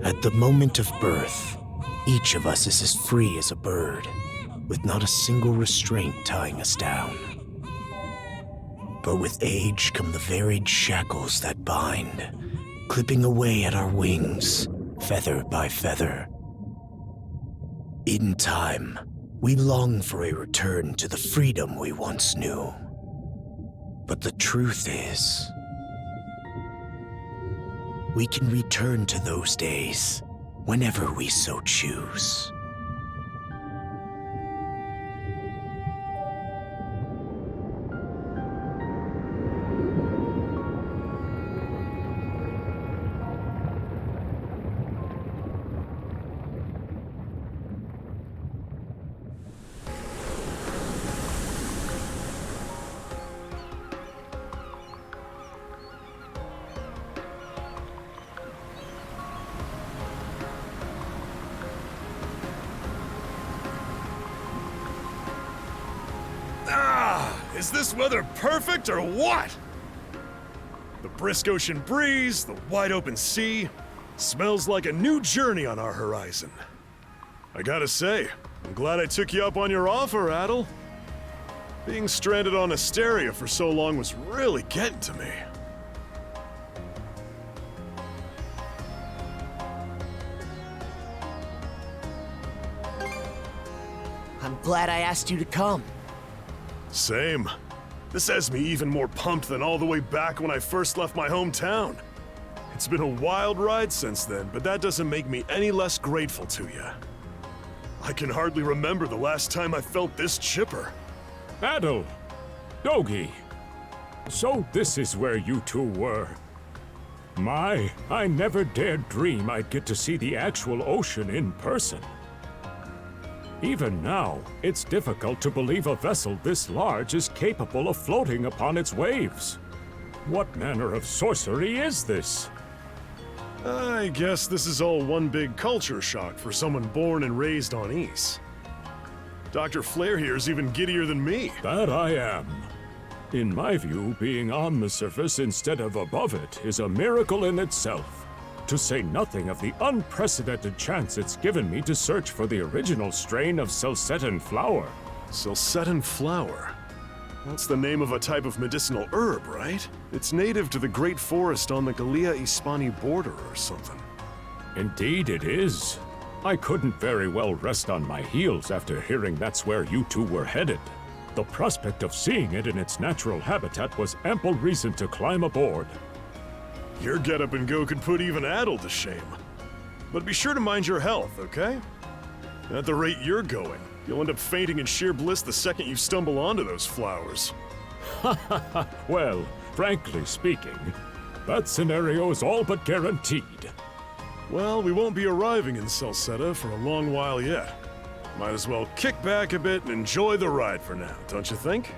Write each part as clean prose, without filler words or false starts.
At the moment of birth, each of us is as free as a bird, with not a single restraint tying us down. But with age come the varied shackles that bind, clipping away at our wings, feather by feather. In time, we long for a return to the freedom we once knew. But the truth is, we can return to those days whenever we so choose. Is this weather perfect or what? The brisk ocean breeze, the wide open sea, smells like a new journey on our horizon. I gotta say, I'm glad I took you up on your offer, Adel. Being stranded on Asteria for so long was really getting to me. I'm glad I asked you to come. Same. This has me even more pumped than all the way back when I first left my hometown. It's been a wild ride since then, but that doesn't make me any less grateful to you. I can hardly remember the last time I felt this chipper. Adel! Dogi! So this is where you two were. My, I never dared dream I'd get to see the actual ocean in person. Even now, it's difficult to believe a vessel this large is capable of floating upon its waves. What manner of sorcery is this? I guess this is all one big culture shock for someone born and raised on Ys. Dr. Flair here's even giddier than me. That I am. In my view, being on the surface instead of above it is a miracle in itself. To say nothing of the unprecedented chance it's given me to search for the original strain of Celcetan flower. Celcetan flower? That's the name of a type of medicinal herb, right? It's native to the Great Forest on the Gallia-Hispani border or something. Indeed it is. I couldn't very well rest on my heels after hearing that's where you two were headed. The prospect of seeing it in its natural habitat was ample reason to climb aboard. Your get-up and go could put even Adel to shame. But be sure to mind your health, okay? At the rate you're going, you'll end up fainting in sheer bliss the second you stumble onto those flowers. Well, frankly speaking, that scenario is all but guaranteed. Well, we won't be arriving in Celceta for a long while yet. Might as well kick back a bit and enjoy the ride for now, don't you think?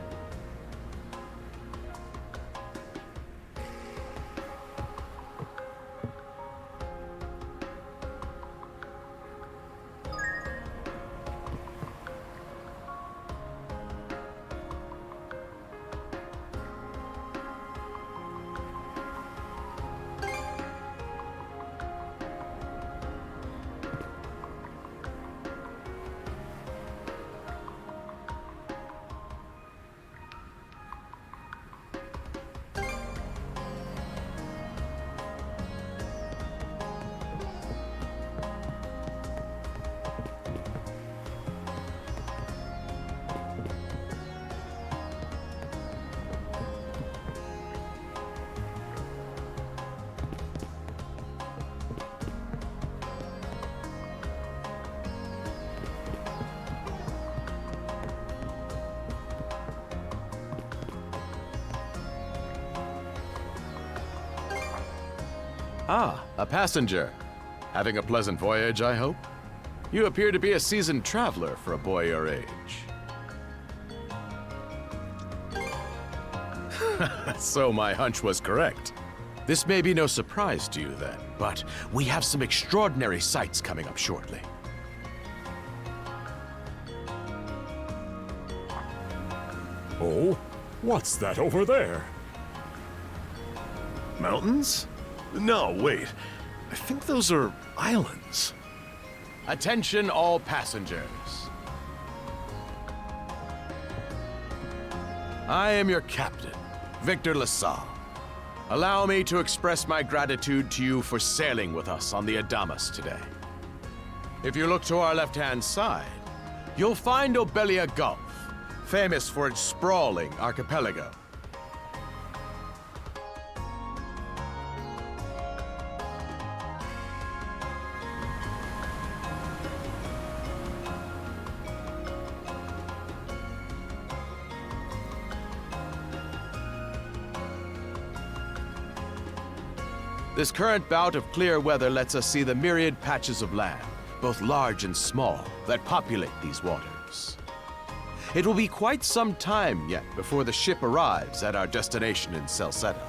Ah, a passenger. Having a pleasant voyage, I hope? You appear to be a seasoned traveler for a boy your age. So my hunch was correct. This may be no surprise to you then, but we have some extraordinary sights coming up shortly. Oh? What's that over there? Mountains? No, wait. I think those are islands. Attention all passengers. I am your captain, Victor LaSalle. Allow me to express my gratitude to you for sailing with us on the Adamas today. If you look to our left-hand side, you'll find Obelia Gulf, famous for its sprawling archipelago. This current bout of clear weather lets us see the myriad patches of land, both large and small, that populate these waters. It will be quite some time yet before the ship arrives at our destination in Salcedo.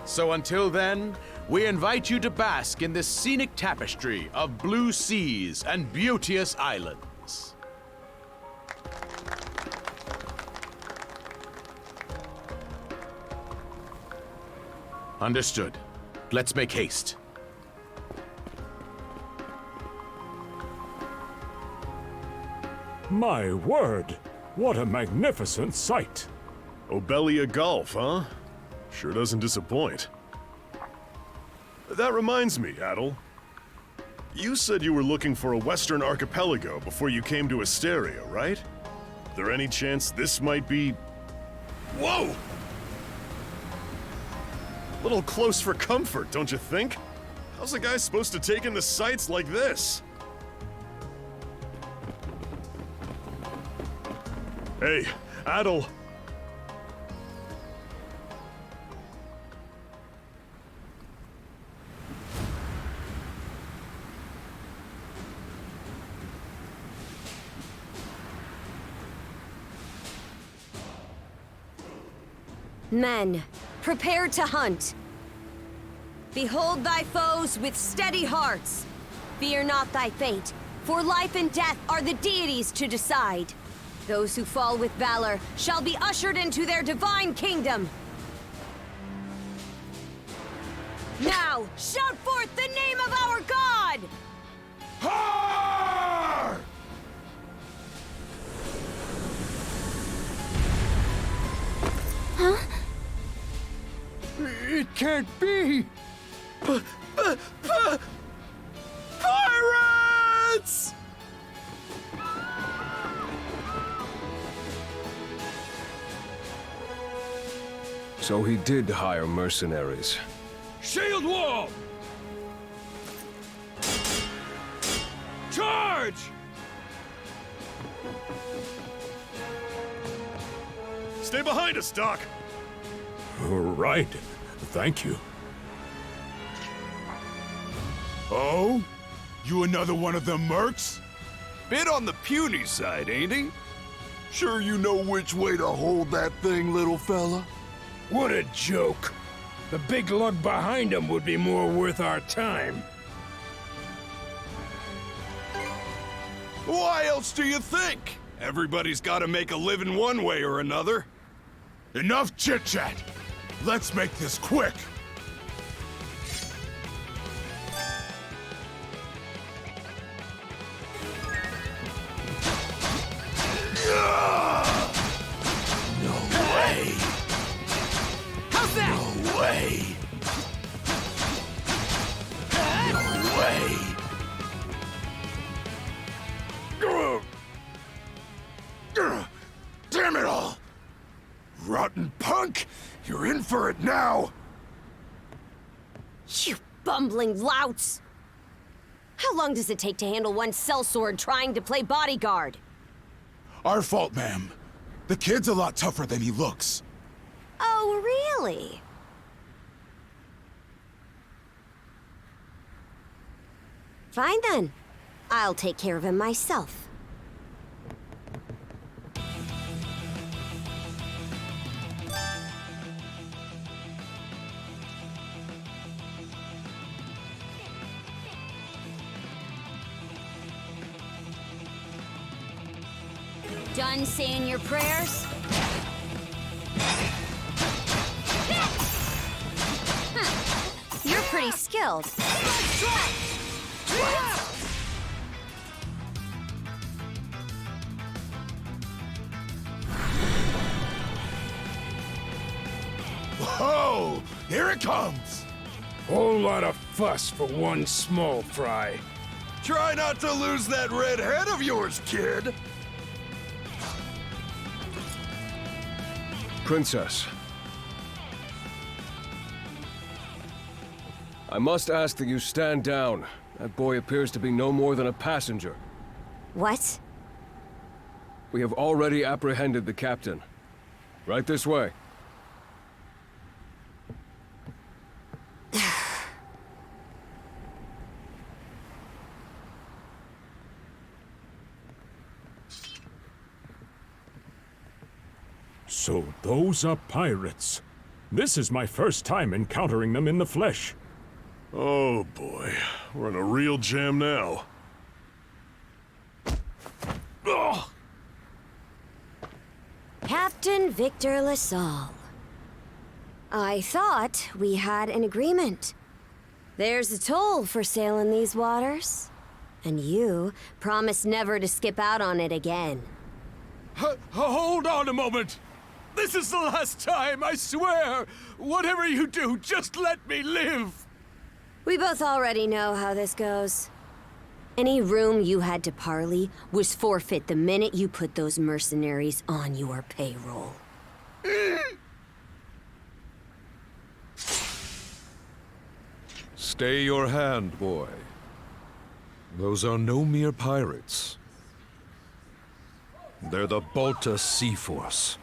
So until then, we invite you to bask in this scenic tapestry of blue seas and beauteous islands. Understood. Let's make haste. My word! What a magnificent sight! Obelia Gulf, huh? Sure doesn't disappoint. That reminds me, Adel. You said you were looking for a western archipelago before you came to Asteria, right? Is there any chance this might be... Whoa! Little close for comfort, don't you think? How's a guy supposed to take in the sights like this? Hey, Adel. Men, prepare to hunt. Behold thy foes with steady hearts. Fear not thy fate, for life and death are the deities to decide. Those who fall with valor shall be ushered into their divine kingdom. Now, shout forth the name of our God! Har! Huh? It can't be! Pirates! So he did hire mercenaries. Shield wall! Charge! Stay behind us, Doc! Right. Thank you. Oh? You another one of them mercs? Bit on the puny side, ain't he? Sure you know which way to hold that thing, little fella? What a joke. The big lug behind him would be more worth our time. Why else do you think? Everybody's gotta make a living one way or another. Enough chit-chat. Let's make this quick. No way! How's that? No way! No way! Damn it all! Rotten punk! You're in for it now! You bumbling louts! How long does it take to handle one sellsword trying to play bodyguard? Our fault, ma'am. The kid's a lot tougher than he looks. Oh, really? Fine then. I'll take care of him myself. Done saying your prayers? Huh. You're pretty pretty skilled. Whoa! Here it comes! Whole lot of fuss for one small fry. Try not to lose that red head of yours, kid! Princess. I must ask that you stand down. That boy appears to be no more than a passenger. What? We have already apprehended the captain. Right this way. So those are pirates. This is my first time encountering them in the flesh. Oh boy, we're in a real jam now. Ugh. Captain Victor LaSalle. I thought we had an agreement. There's a toll for sailing these waters. And you promised never to skip out on it again. Hold on a moment! This is the last time, I swear! Whatever you do, just let me live! We both already know how this goes. Any room you had to parley was forfeit the minute you put those mercenaries on your payroll. Stay your hand, boy. Those are no mere pirates. They're the Balta Sea Force.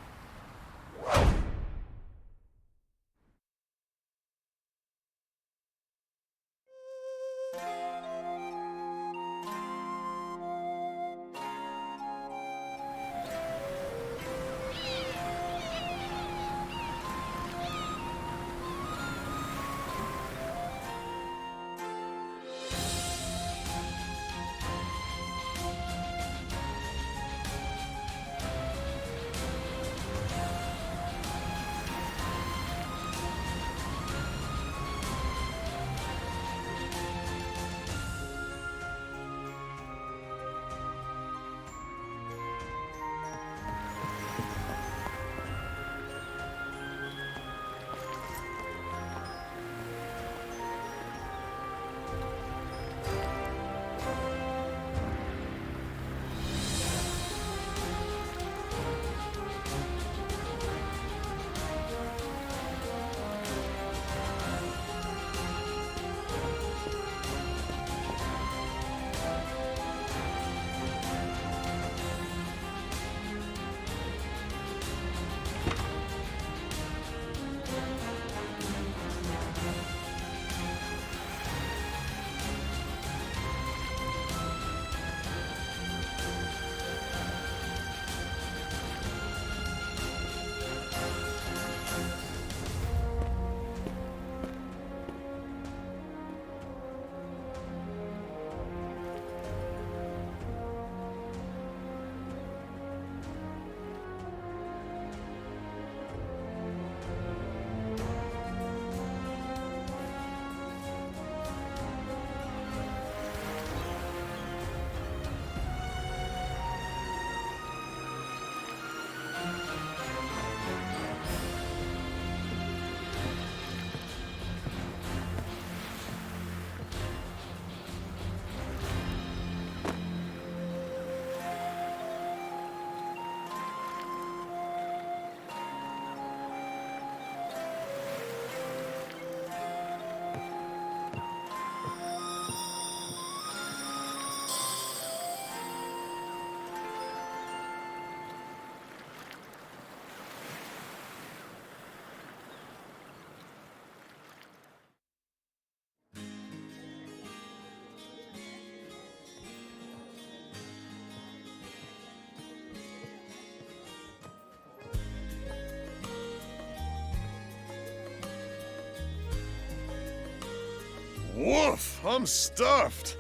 Woof! I'm stuffed.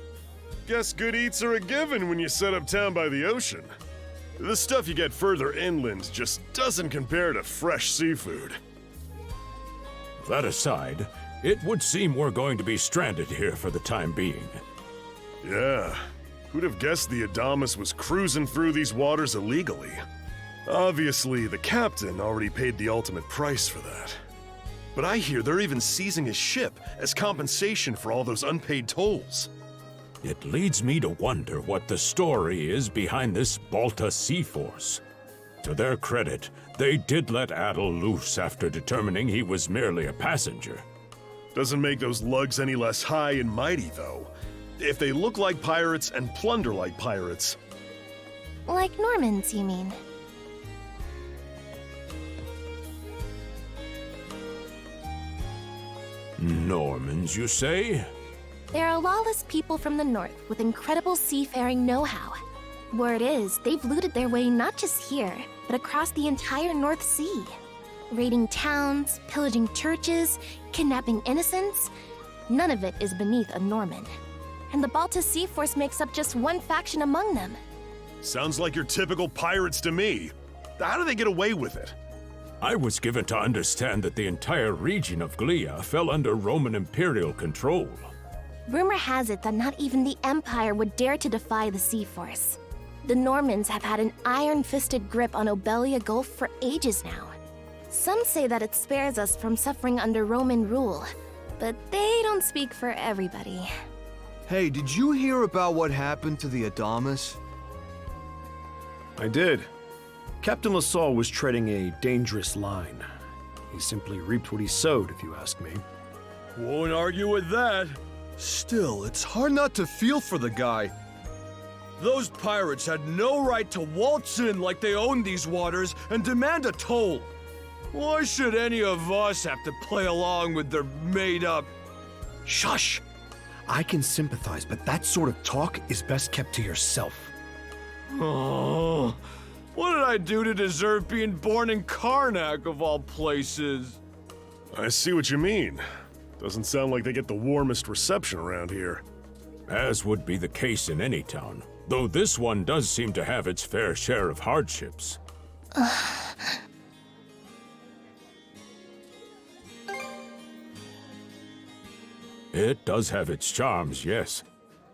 Guess good eats are a given when you set up town by the ocean. The stuff you get further inland just doesn't compare to fresh seafood. That aside, It would seem we're going to be stranded here for the time being. Yeah. Who'd have guessed the Adamas was cruising through these waters illegally? Obviously, the captain already paid the ultimate price for that. But I hear they're even seizing his ship as compensation for all those unpaid tolls. It leads me to wonder what the story is behind this Balta Sea Force. To their credit, they did let Adel loose after determining he was merely a passenger. Doesn't make those lugs any less high and mighty, though. If they look like pirates and plunder like pirates. Like Normans, you mean? Normans, you say? They're a lawless people from the north with incredible seafaring know-how. Word is, they've looted their way not just here, but across the entire North Sea. Raiding towns, pillaging churches, kidnapping innocents. None of it is beneath a Norman. And the Balta Sea Force makes up just one faction among them. Sounds like your typical pirates to me. How do they get away with it? I was given to understand that the entire region of Glia fell under Roman imperial control. Rumor has it that not even the Empire would dare to defy the Sea Force. The Normans have had an iron-fisted grip on Obelia Gulf for ages now. Some say that it spares us from suffering under Roman rule, but they don't speak for everybody. Hey, did you hear about what happened to the Adamas? I did. Captain LaSalle was treading a dangerous line. He simply reaped what he sowed, if you ask me. Won't argue with that. Still, it's hard not to feel for the guy. Those pirates had no right to waltz in like they owned these waters and demand a toll. Why should any of us have to play along with their made-up... Shush! I can sympathize, but that sort of talk is best kept to yourself. Oh, what did I do to deserve being born in Carnac, of all places? I see what you mean. Doesn't sound like they get the warmest reception around here. As would be the case in any town, though this one does seem to have its fair share of hardships. It does have its charms, yes.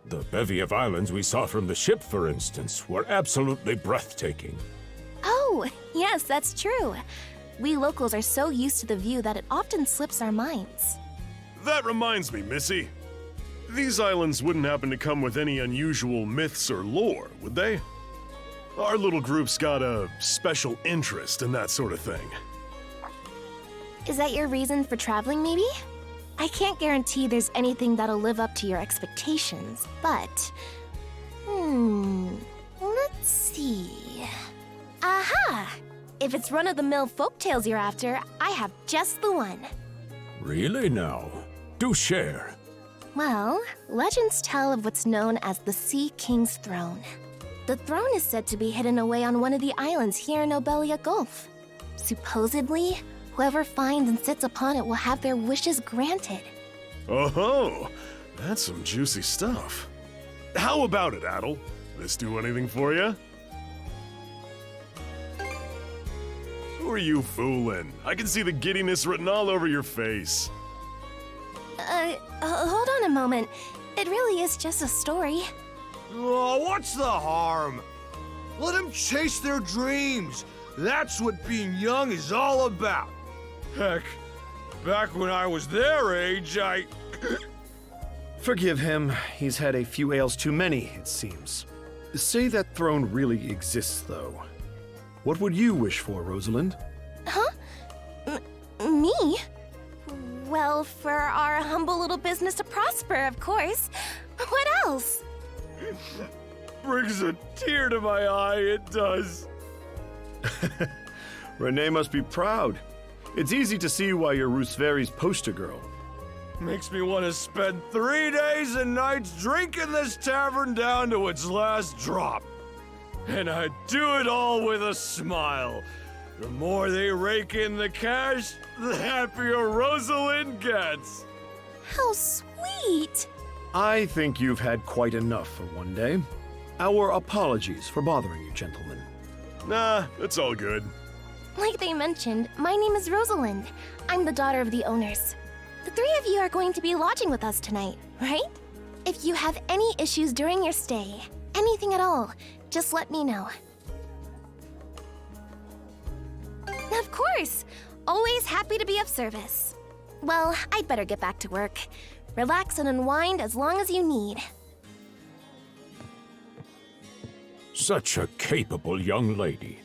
The bevy of islands we saw from the ship, for instance, were absolutely breathtaking. Oh, yes, that's true. We locals are so used to the view that it often slips our minds. That reminds me, Missy. These islands wouldn't happen to come with any unusual myths or lore, would they? Our little group's got a special interest in that sort of thing. Is that your reason for traveling, maybe? I can't guarantee there's anything that'll live up to your expectations, but... let's see... Aha! If it's run-of-the-mill folktales you're after, I have just the one. Really now? Do share. Well, legends tell of what's known as the Sea King's Throne. The throne is said to be hidden away on one of the islands here in Obelia Gulf. Supposedly, whoever finds and sits upon it will have their wishes granted. Oh-ho! That's some juicy stuff. How about it, Adel? This do anything for you? Who are you fooling? I can see the giddiness written all over your face. Hold on a moment. It really is just a story. Oh, what's the harm? Let them chase their dreams. That's what being young is all about. Heck, back when I was their age, Forgive him. He's had a few ales too many, it seems. Say that throne really exists, though. What would you wish for, Rosalind? Huh? Me? Well, for our humble little business to prosper, of course. What else? Brings a tear to my eye, it does. Renee must be proud. It's easy to see why you're Rooseveri's poster girl. Makes me want to spend 3 days and nights drinking this tavern down to its last drop. And I do it all with a smile. The more they rake in the cash, the happier Rosalind gets. How sweet! I think you've had quite enough for one day. Our apologies for bothering you, gentlemen. Nah, it's all good. Like they mentioned, my name is Rosalind. I'm the daughter of the owners. the three of you are going to be lodging with us tonight, right? If you have any issues during your stay, anything at all, just let me know. Of course! Always happy to be of service. Well, I'd better get back to work. Relax and unwind as long as you need. Such a capable young lady.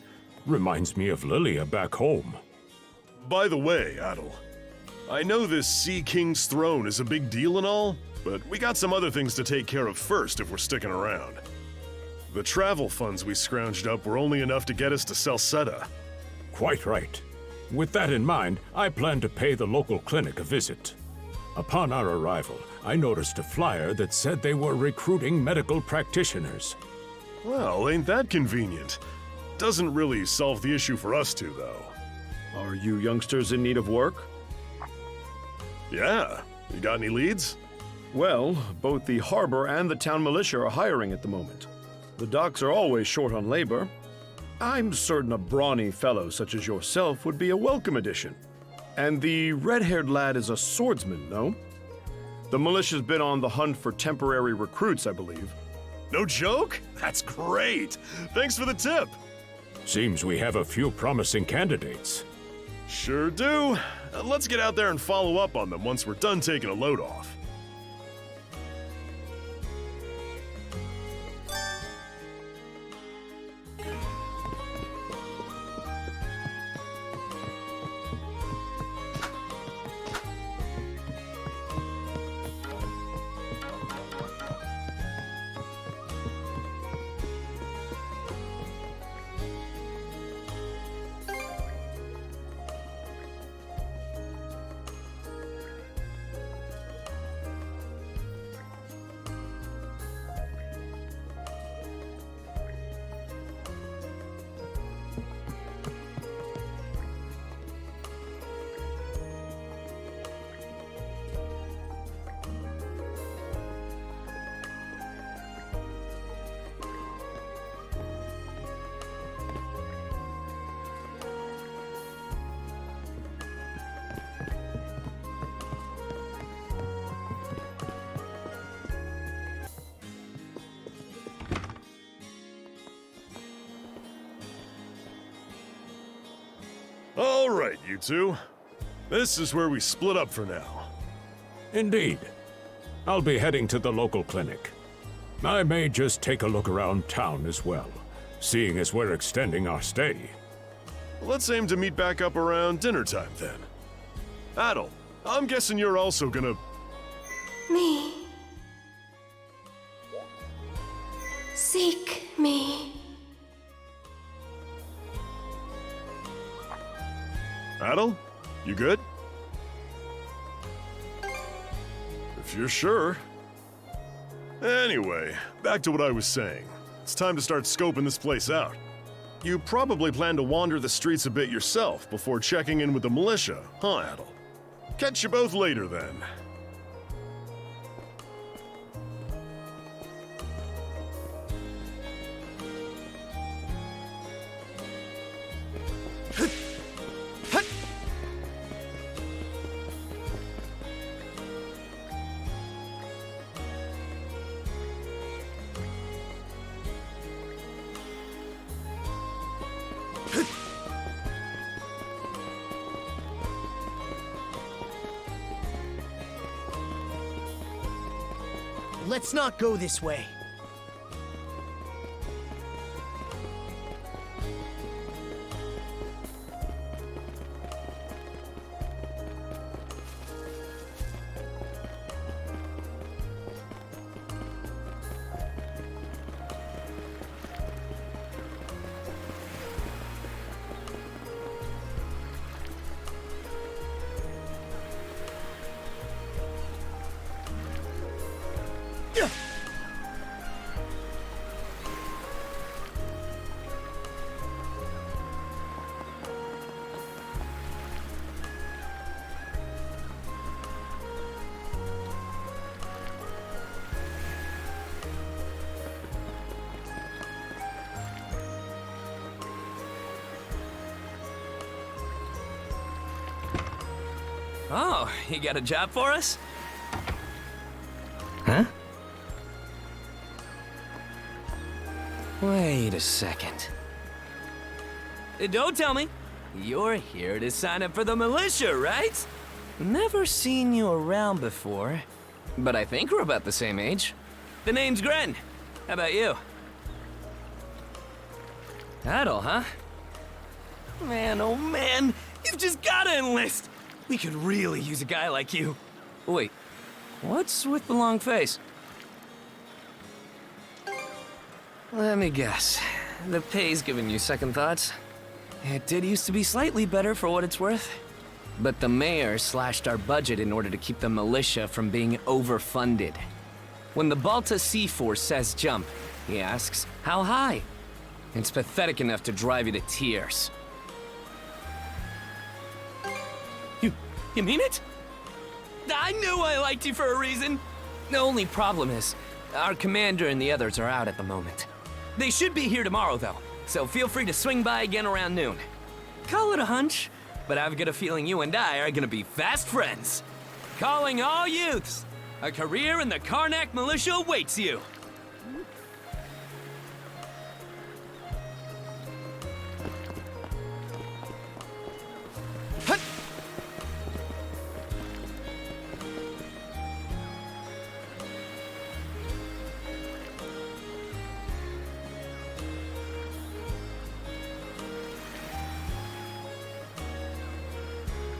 Reminds me of Lilia back home. By the way, Adel, I know this Sea King's throne is a big deal and all, but we got some other things to take care of first if we're sticking around. The travel funds we scrounged up were only enough to get us to Salsetta. Quite right. With that in mind, I plan to pay the local clinic a visit. Upon our arrival, I noticed a flyer that said they were recruiting medical practitioners. Well, ain't that convenient? Doesn't really solve the issue for us two, though. Are you youngsters in need of work? Yeah. You got any leads? Well, both the harbor and the town militia are hiring at the moment. The docks are always short on labor. I'm certain a brawny fellow such as yourself would be a welcome addition. And the red-haired lad is a swordsman, no? The militia's been on the hunt for temporary recruits, I believe. No joke? That's great! Thanks for the tip! Seems we have a few promising candidates. Sure do. Let's get out there and follow up on them once we're done taking a load off. All right, you two. This is where we split up for now. Indeed. I'll be heading to the local clinic. I may just take a look around town as well, seeing as we're extending our stay. Let's aim to meet back up around dinner time then. Adel, I'm guessing you're also gonna... Me. Seek me. Adel, you good? If you're sure. Anyway, back to what I was saying. It's time to start scoping this place out. You probably plan to wander the streets a bit yourself before checking in with the militia, huh, Adel? Catch you both later, then. Let's not go this way. Oh, you got a job for us? Huh? Wait a second. Don't tell me. You're here to sign up for the militia, right? Never seen you around before, but I think we're about the same age. The name's Gren. How about you? Adel, huh? Man, oh man, you've just gotta enlist! We could really use a guy like you. Wait, what's with the long face? Let me guess. The pay's giving you second thoughts? It did used to be slightly better for what it's worth. But the mayor slashed our budget in order to keep the militia from being overfunded. When the Balta Sea Force says jump, he asks, how high? It's pathetic enough to drive you to tears. You mean it? I knew I liked you for a reason. The only problem is, our commander and the others are out at the moment. They should be here tomorrow, though, so feel free to swing by again around noon. Call it a hunch, but I've got a feeling you and I are gonna be fast friends. Calling all youths, a career in the Carnac militia awaits you.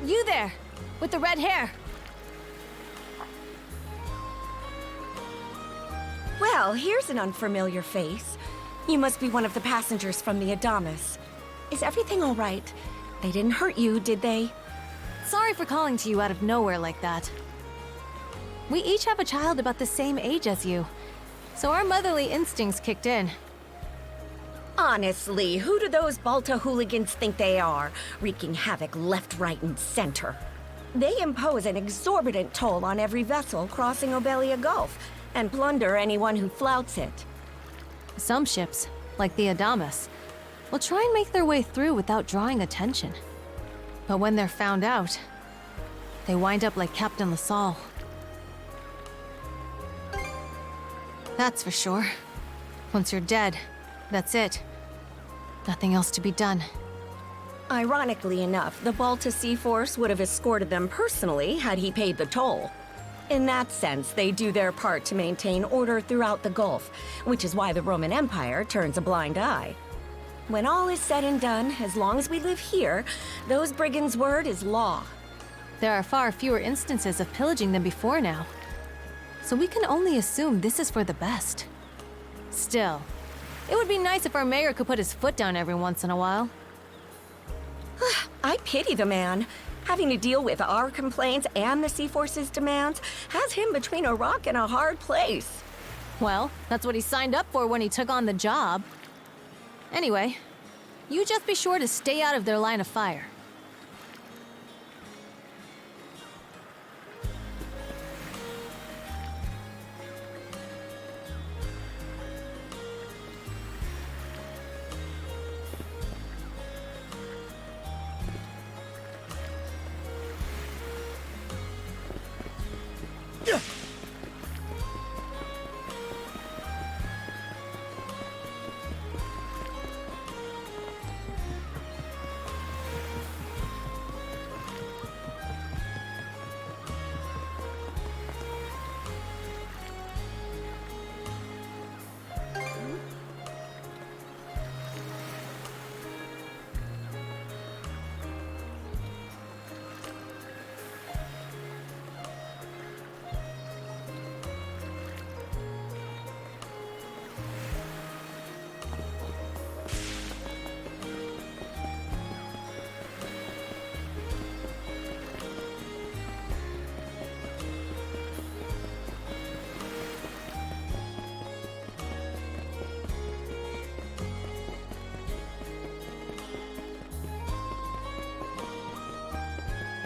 You there, with the red hair. Well, here's an unfamiliar face. You must be one of the passengers from the Adamas. Is everything all right? They didn't hurt you, did they? Sorry for calling to you out of nowhere like that. We each have a child about the same age as you, so our motherly instincts kicked in. Honestly, who do those Balta hooligans think they are, wreaking havoc left, right, and center? They impose an exorbitant toll on every vessel crossing Obelia Gulf, and plunder anyone who flouts it. Some ships, like the Adamas, will try and make their way through without drawing attention. But when they're found out, they wind up like Captain LaSalle. That's for sure. Once you're dead, that's it. Nothing else to be done. Ironically enough, the Balta Sea Force would have escorted them personally had he paid the toll. In that sense, they do their part to maintain order throughout the Gulf, which is why the Roman Empire turns a blind eye. When all is said and done, as long as we live here, those brigands' word is law. There are far fewer instances of pillaging than before now. So we can only assume this is for the best. Still, it would be nice if our mayor could put his foot down every once in a while. I pity the man. Having to deal with our complaints and the Sea Force's demands has him between a rock and a hard place. Well, that's what he signed up for when he took on the job. Anyway, you just be sure to stay out of their line of fire.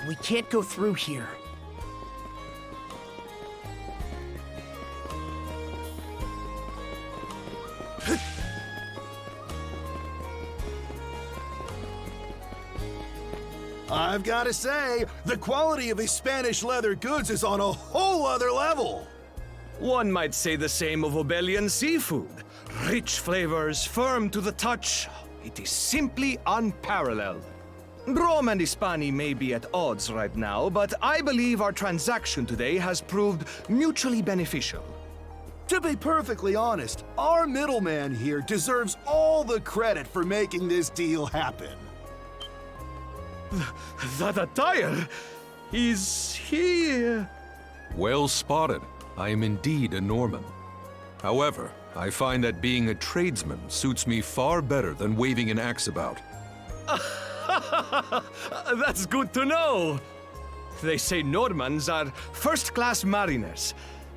We can't go through here. I've got to say, the quality of his Spanish leather goods is on a whole other level. One might say the same of Obelian seafood. Rich flavors, firm to the touch. It is simply unparalleled. Rome and Hispani may be at odds right now, but I believe our transaction today has proved mutually beneficial. To be perfectly honest, our middleman here deserves all the credit for making this deal happen. That attire? Is he... Well spotted. I am indeed a Norman. However, I find that being a tradesman suits me far better than waving an axe about. That's good to know. They say Normans are first-class mariners.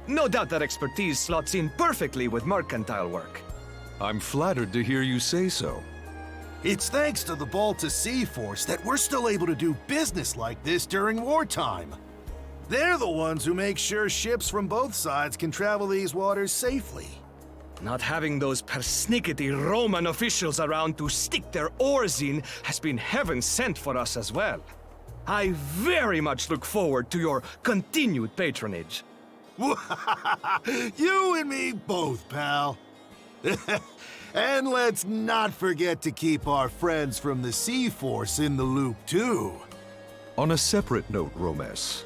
No doubt that expertise slots in perfectly with mercantile work. I'm flattered to hear you say so. It's thanks to the Balta Sea Force that we're still able to do business like this during wartime. They're the ones who make sure ships from both sides can travel these waters safely. Not having those persnickety Roman officials around to stick their oars in has been heaven sent for us as well. I very much look forward to your continued patronage. You and me both, pal. And let's not forget to keep our friends from the Sea Force in the loop, too. On a separate note, Romes,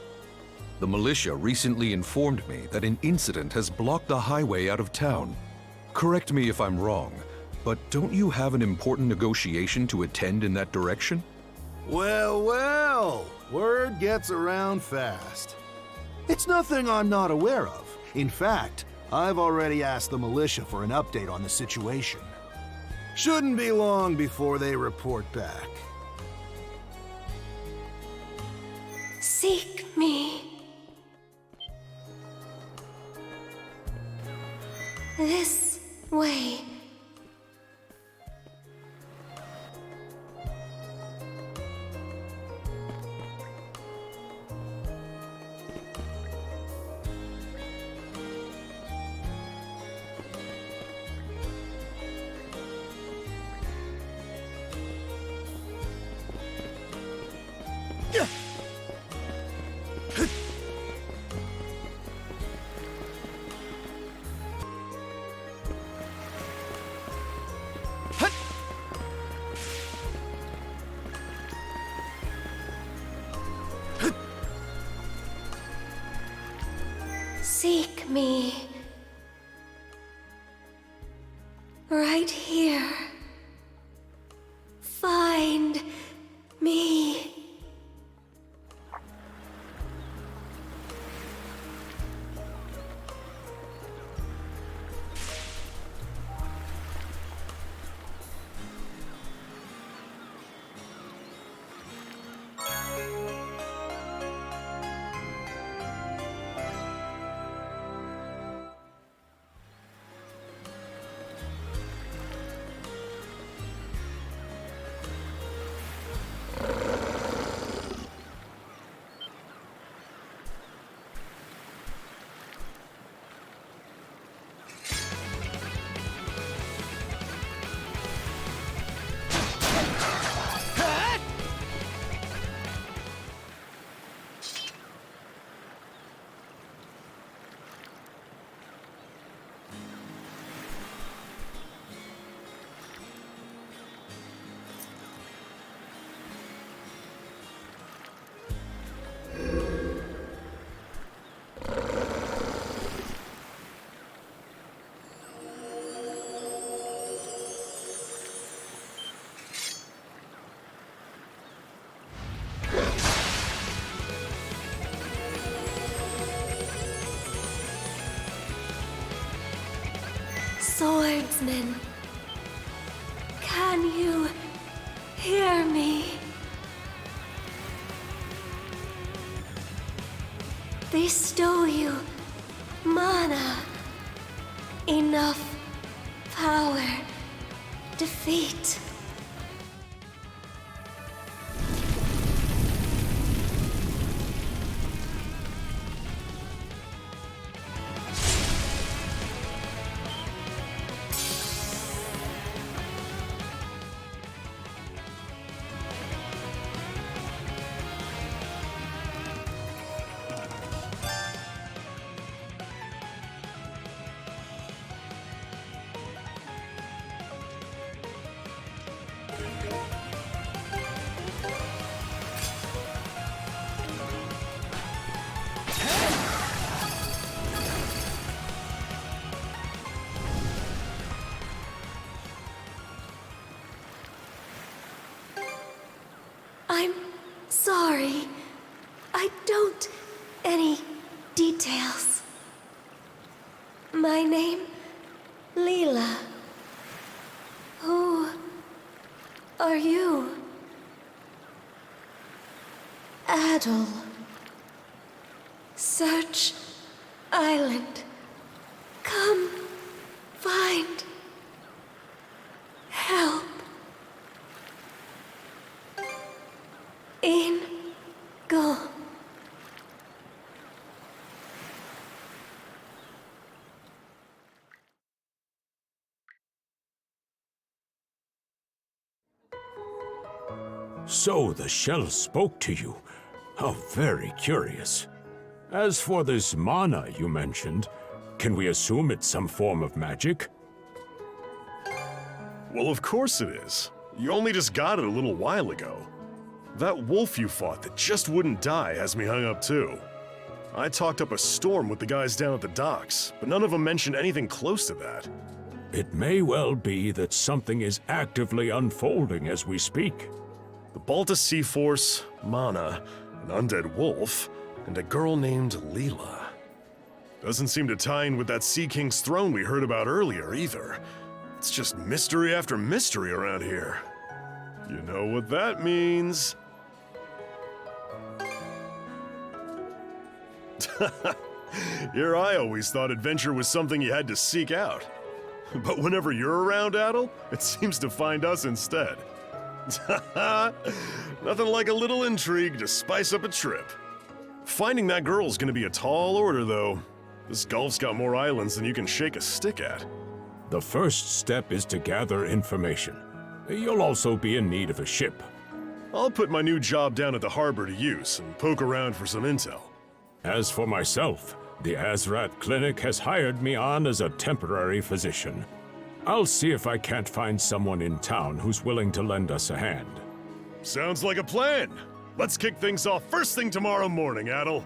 the militia recently informed me that an incident has blocked the highway out of town. Correct me if I'm wrong, but don't you have an important negotiation to attend in that direction? Well, well, word gets around fast. It's nothing I'm not aware of. In fact, I've already asked the militia for an update on the situation. Shouldn't be long before they report back. Seek me. This way. Seek me. Right here. Find me. Swordsman, can you hear me? They stole you mana, enough power, defeat. Sorry. I don't... any details. My name? Leela. Who are you? Adel. Search Island. Come find help. In go. So the shell spoke to you. How very curious. As for this mana you mentioned, can we assume it's some form of magic? Well, of course it is. You only just got it a little while ago. That wolf you fought that just wouldn't die has me hung up too. I talked up a storm with the guys down at the docks, but none of them mentioned anything close to that. It may well be that something is actively unfolding as we speak. The Balta Sea Force, Mana, an undead wolf, and a girl named Leela. Doesn't seem to tie in with that Sea King's throne we heard about earlier either. It's just mystery after mystery around here. You know what that means. Here I always thought adventure was something you had to seek out. But whenever you're around, Adel, it seems to find us instead. Nothing like a little intrigue to spice up a trip. Finding that girl's gonna be a tall order, though. This gulf's got more islands than you can shake a stick at. The first step is to gather information. You'll also be in need of a ship. I'll put my new job down at the harbor to use and poke around for some intel. As for myself, the Azrat Clinic has hired me on as a temporary physician. I'll see if I can't find someone in town who's willing to lend us a hand. Sounds like a plan. Let's kick things off first thing tomorrow morning, Adel.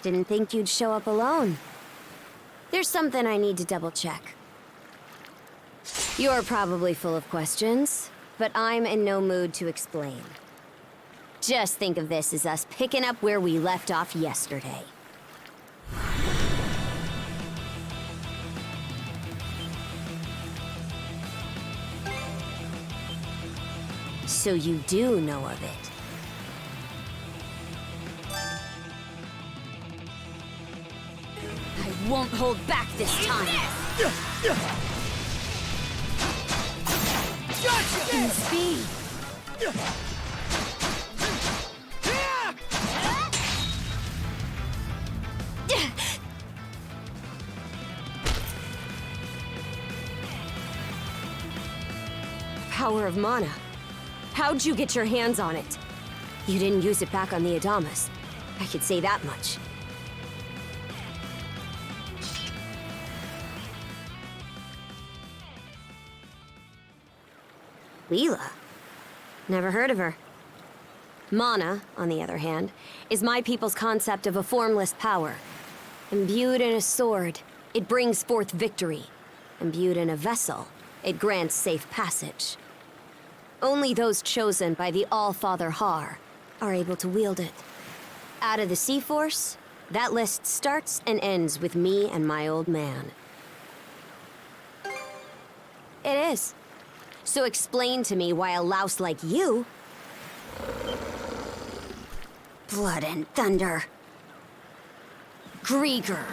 Didn't think you'd show up alone. There's something I need to double-check. You're probably full of questions, but I'm in no mood to explain. Just think of this as us picking up where we left off yesterday. So you do know of it. I won't hold back this time. In speed. Power of mana. How'd you get your hands on it? You didn't use it back on the Adamas. I could say that much. Leela? Never heard of her. Mana, on the other hand, is my people's concept of a formless power. Imbued in a sword, it brings forth victory. Imbued in a vessel, it grants safe passage. Only those chosen by the All-Father Har are able to wield it. Out of the Sea Force, that list starts and ends with me and my old man. It is. So explain to me why a louse like you... Blood and thunder. Grieger.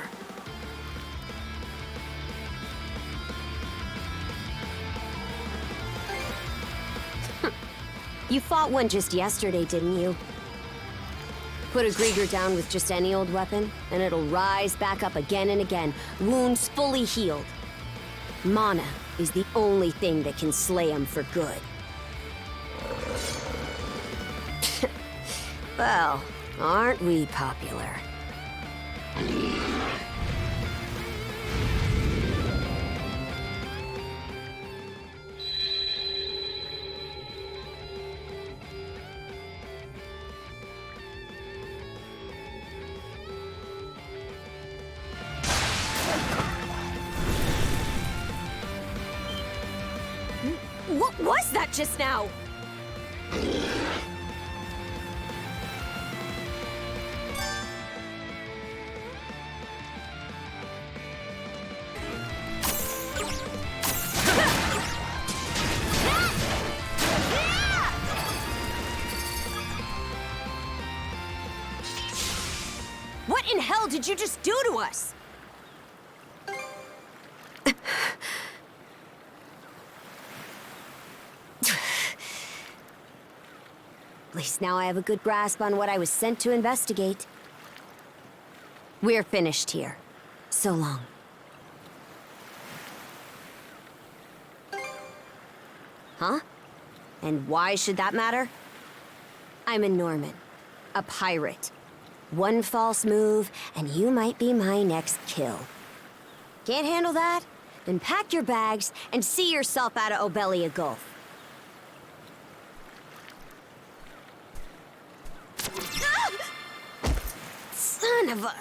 You fought one just yesterday, didn't you? Put a Grieger down with just any old weapon, and it'll rise back up again and again, wounds fully healed. Mana is the only thing that can slay him for good. Well, aren't we popular? What was that just now? What in hell did you just do to us? At least now I have a good grasp on what I was sent to investigate. We're finished here. So long. Huh? And why should that matter? I'm a Norman. A pirate. One false move, and you might be my next kill. Can't handle that? Then pack your bags and see yourself out of Obelia Gulf. Son of a...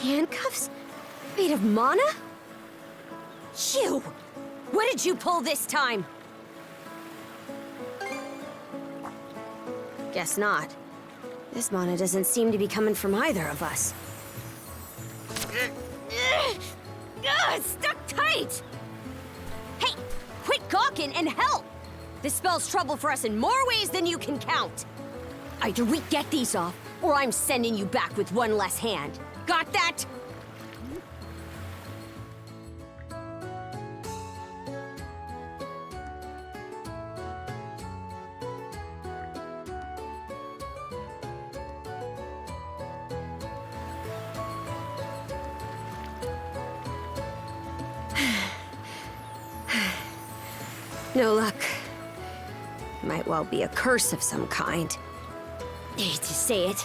Handcuffs? Made of mana? You! What did you pull this time? Guess not. This mana doesn't seem to be coming from either of us. It's stuck tight! Hey, quit gawking and help! This spells trouble for us in more ways than you can count. Either we get these off, or I'm sending you back with one less hand. Got that? No luck. Might well be a curse of some kind. Hate to say it,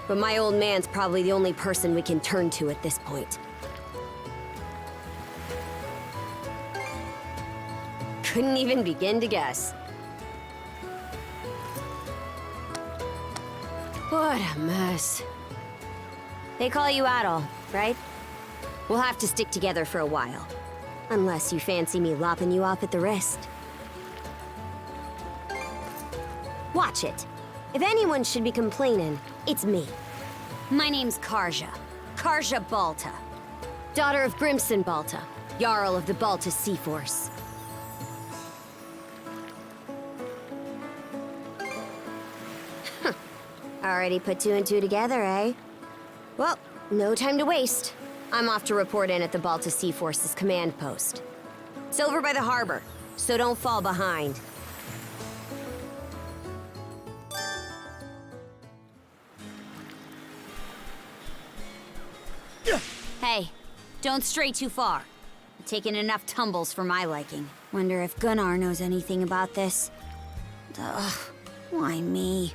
but my old man's probably the only person we can turn to at this point. couldn't even begin to guess. What a mess. They call you Adol, right? We'll have to stick together for a while. Unless you fancy me lopping you off at the wrist. Watch it. If anyone should be complaining, it's me. My name's Karja. Karja Balta. Daughter of Grimson Balta, Jarl of the Balta Sea Force. Already put two and two together, eh? Well, no time to waste. I'm off to report in at the Balta Sea Force's command post. It's over by the harbor, so don't fall behind. Hey, don't stray too far. I've taken enough tumbles for my liking. Wonder if Gunnar knows anything about this. Ugh, why me?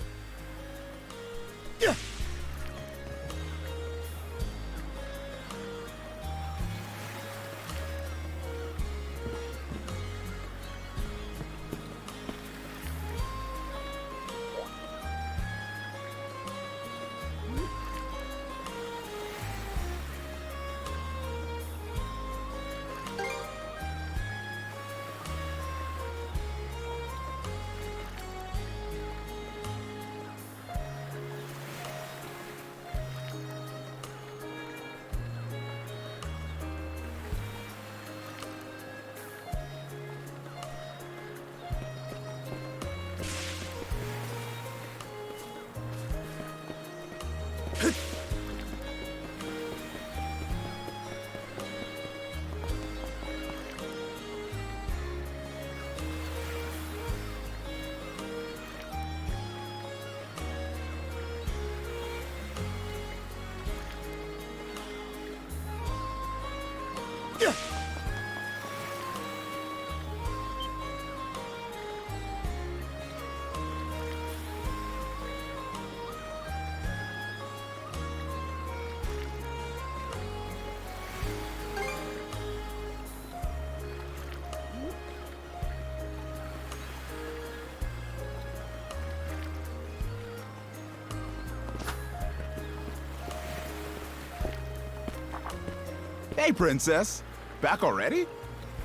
Hey, Princess. Back already?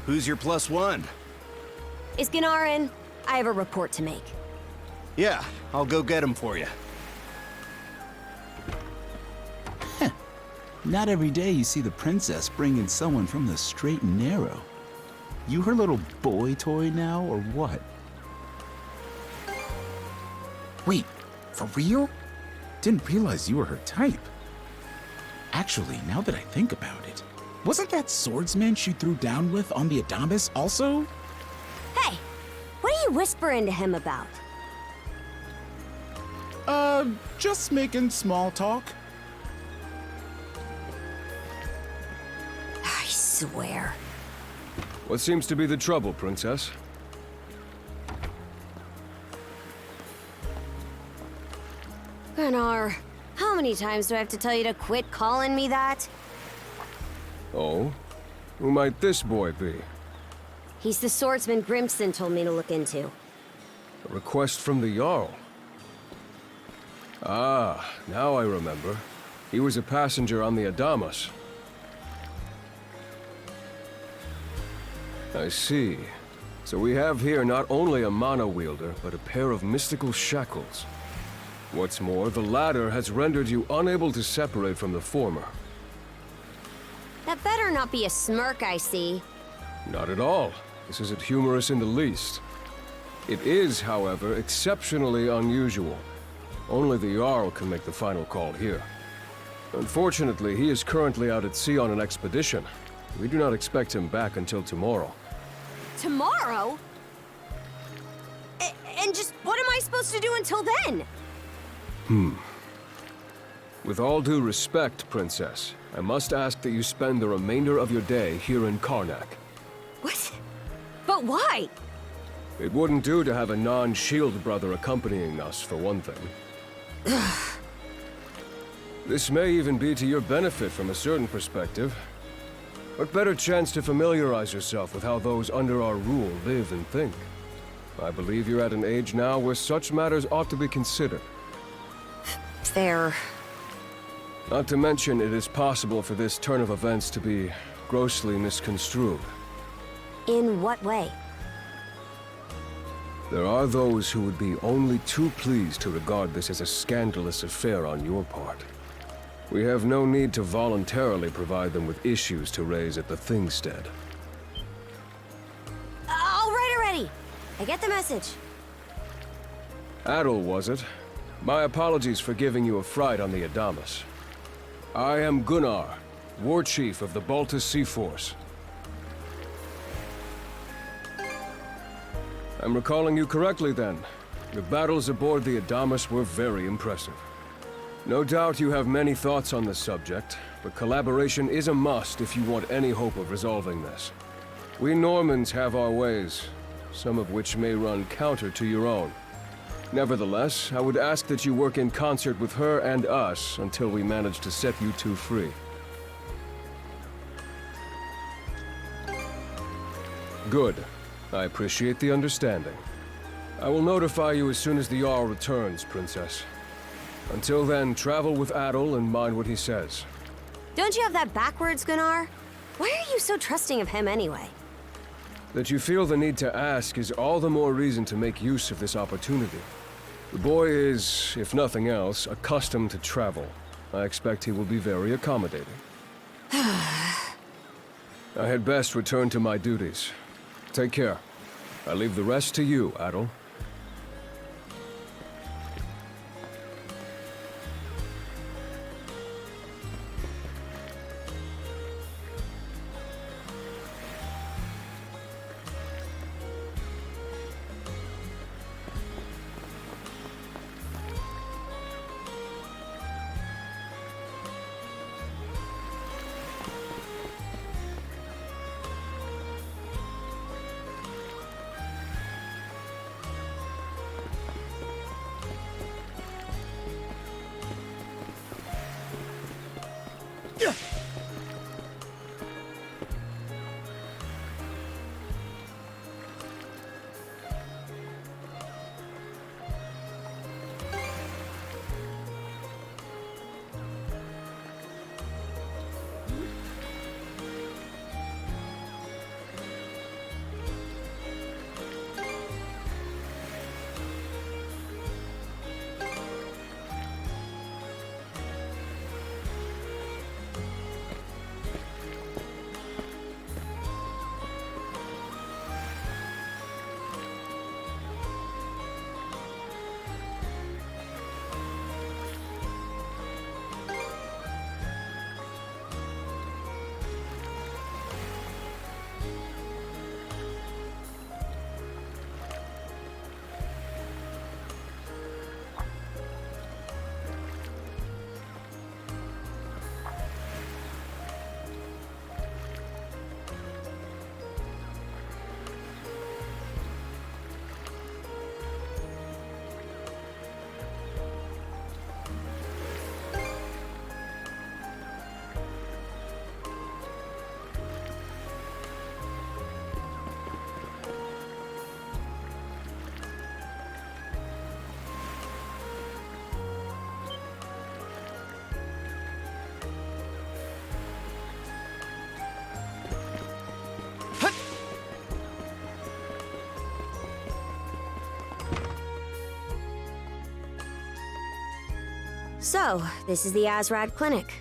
Who's your plus one? Is Gunnar in? I have a report to make. Yeah, I'll go get him for you. Not every day you see the princess bring in someone from the straight and narrow. You her little boy toy now, or what? Wait, for real? Didn't realize you were her type. Actually, now that I think about it, wasn't that swordsman she threw down with on the Adamas also? Hey, what are you whispering to him about? Just making small talk. I swear. What seems to be the trouble, Princess? Gunnar, how many times do I have to tell you to quit calling me that? Oh? Who might this boy be? He's the swordsman Grimson told me to look into. A request from the Jarl. Ah, now I remember. He was a passenger on the Adamas. I see. So we have here not only a mana wielder, but a pair of mystical shackles. What's more, the latter has rendered you unable to separate from the former. That better not be a smirk I see. Not at all. This isn't humorous in the least. It is, however, exceptionally unusual. Only the Jarl can make the final call here. Unfortunately, he is currently out at sea on an expedition. We do not expect him back until tomorrow. Tomorrow? And just what am I supposed to do until then? With all due respect, Princess, I must ask that you spend the remainder of your day here in Carnac. What? But why? It wouldn't do to have a non-shield brother accompanying us, for one thing. This may even be to your benefit from a certain perspective. What better chance to familiarize yourself with how those under our rule live and think? I believe you're at an age now where such matters ought to be considered. Fair. Not to mention, it is possible for this turn of events to be grossly misconstrued. In what way? There are those who would be only too pleased to regard this as a scandalous affair on your part. We have no need to voluntarily provide them with issues to raise at the Thingstead. All right already! I get the message. Adol, was it? My apologies for giving you a fright on the Adamas. I am Gunnar, War Chief of the Baltus Sea Force. I'm recalling you correctly then. Your battles aboard the Adamas were very impressive. No doubt you have many thoughts on this subject, but collaboration is a must if you want any hope of resolving this. We Normans have our ways, some of which may run counter to your own. Nevertheless, I would ask that you work in concert with her and us until we manage to set you two free. Good. I appreciate the understanding. I will notify you as soon as the Jarl returns, Princess. Until then, travel with Adol and mind what he says. Don't you have that backwards, Gunnar? Why are you so trusting of him anyway? That you feel the need to ask is all the more reason to make use of this opportunity. The boy is, if nothing else, accustomed to travel. I expect he will be very accommodating. I had best return to my duties. Take care. I leave the rest to you, Adol. So, this is the Azrad Clinic.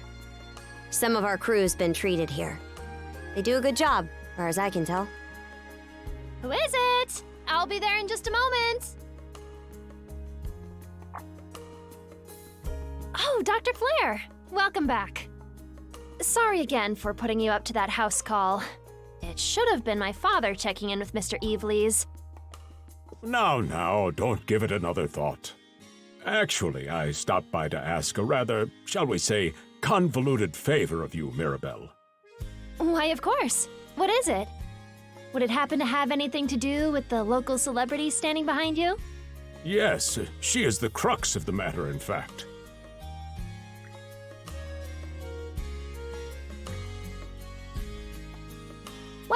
Some of our crew's been treated here. They do a good job, as far as I can tell. Who is it? I'll be there in just a moment. Oh, Dr. Flair. Welcome back. Sorry again for putting you up to that house call. It should have been my father checking in with Mr. Evelees. Now, don't give it another thought. Actually, I stopped by to ask a rather, shall we say, convoluted favor of you, Mirabelle. Why, of course. What is it? Would it happen to have anything to do with the local celebrity standing behind you? Yes, she is the crux of the matter, in fact.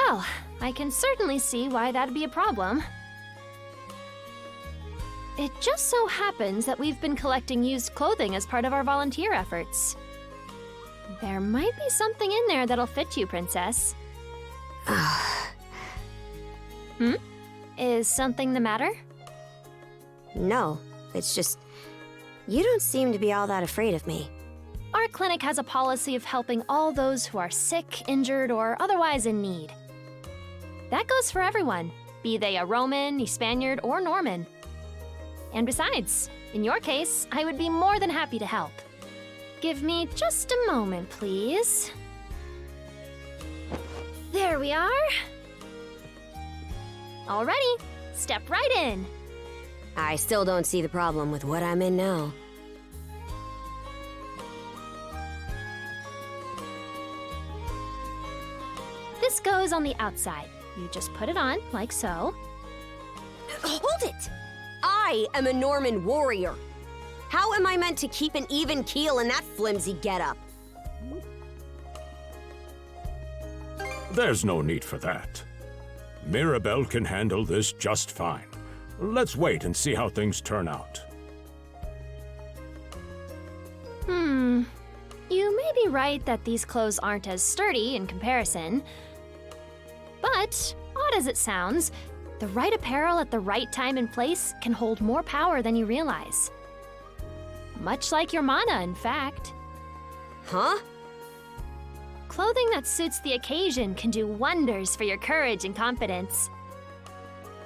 Well, I can certainly see why that'd be a problem. It just so happens that we've been collecting used clothing as part of our volunteer efforts. There might be something in there that'll fit you, Princess. Is something the matter? No, it's just... you don't seem to be all that afraid of me. Our clinic has a policy of helping all those who are sick, injured, or otherwise in need. That goes for everyone, be they a Roman, a Spaniard, or Norman. And besides, in your case, I would be more than happy to help. Give me just a moment, please. There we are. Alrighty, step right in. I still don't see the problem with what I'm in now. This goes on the outside. You just put it on, like so. Hold it! I am a Norman warrior. How am I meant to keep an even keel in that flimsy getup? There's no need for that. Mirabelle can handle this just fine. Let's wait and see how things turn out. You may be right that these clothes aren't as sturdy in comparison. But, odd as it sounds, the right apparel at the right time and place can hold more power than you realize. Much like your mana, in fact. Huh? Clothing that suits the occasion can do wonders for your courage and confidence.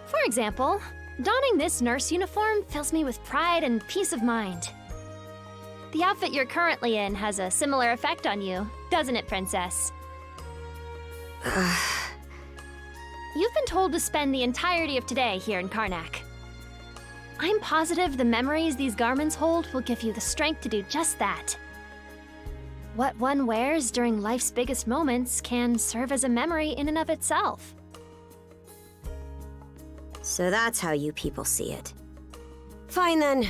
For example, donning this nurse uniform fills me with pride and peace of mind. The outfit you're currently in has a similar effect on you, doesn't it, Princess? You've been told to spend the entirety of today here in Carnac. I'm positive the memories these garments hold will give you the strength to do just that. What one wears during life's biggest moments can serve as a memory in and of itself. So that's how you people see it. Fine then.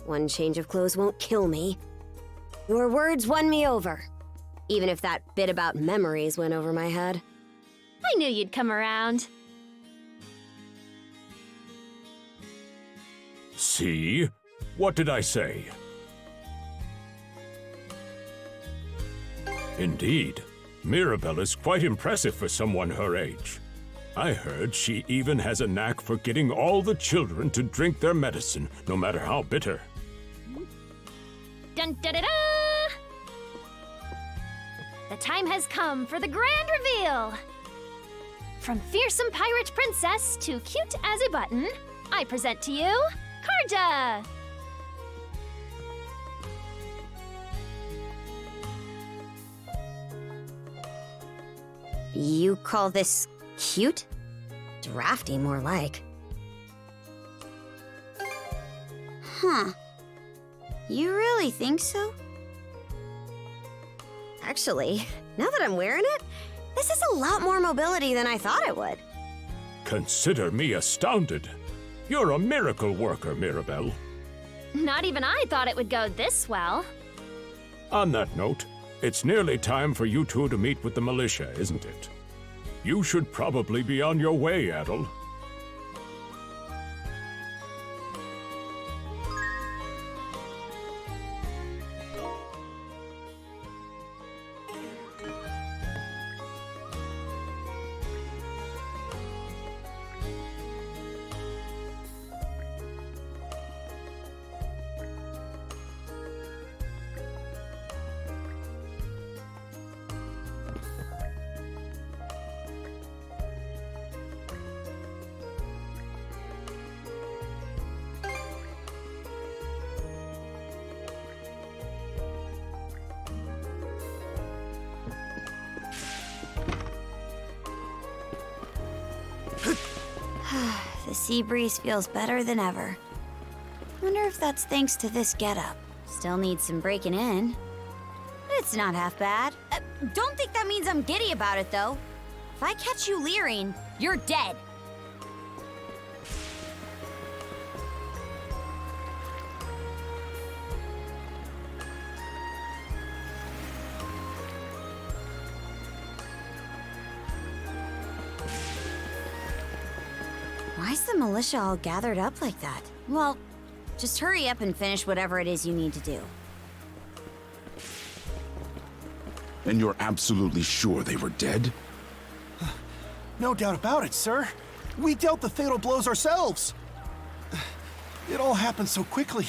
One change of clothes won't kill me. Your words won me over. Even if that bit about memories went over my head. I knew you'd come around. See? What did I say? Indeed, Mirabelle is quite impressive for someone her age. I heard she even has a knack for getting all the children to drink their medicine, no matter how bitter. Dun da da da! The time has come for the grand reveal! From fearsome pirate princess to cute as a button, I present to you, Karja! You call this cute? Drafty, more like. Huh. You really think so? Actually, now that I'm wearing it, this is a lot more mobility than I thought it would. Consider me astounded. You're a miracle worker, Mirabelle. Not even I thought it would go this well. On that note, it's nearly time for you two to meet with the militia, isn't it? You should probably be on your way, Adel. The sea breeze feels better than ever. Wonder if that's thanks to this getup. Still needs some breaking in. It's not half bad. Don't think that means I'm giddy about it, though. If I catch you leering, you're dead. Why's the militia all gathered up like that? Well, just hurry up and finish whatever it is you need to do. And you're absolutely sure they were dead? No doubt about it, sir. We dealt the fatal blows ourselves. It all happened so quickly.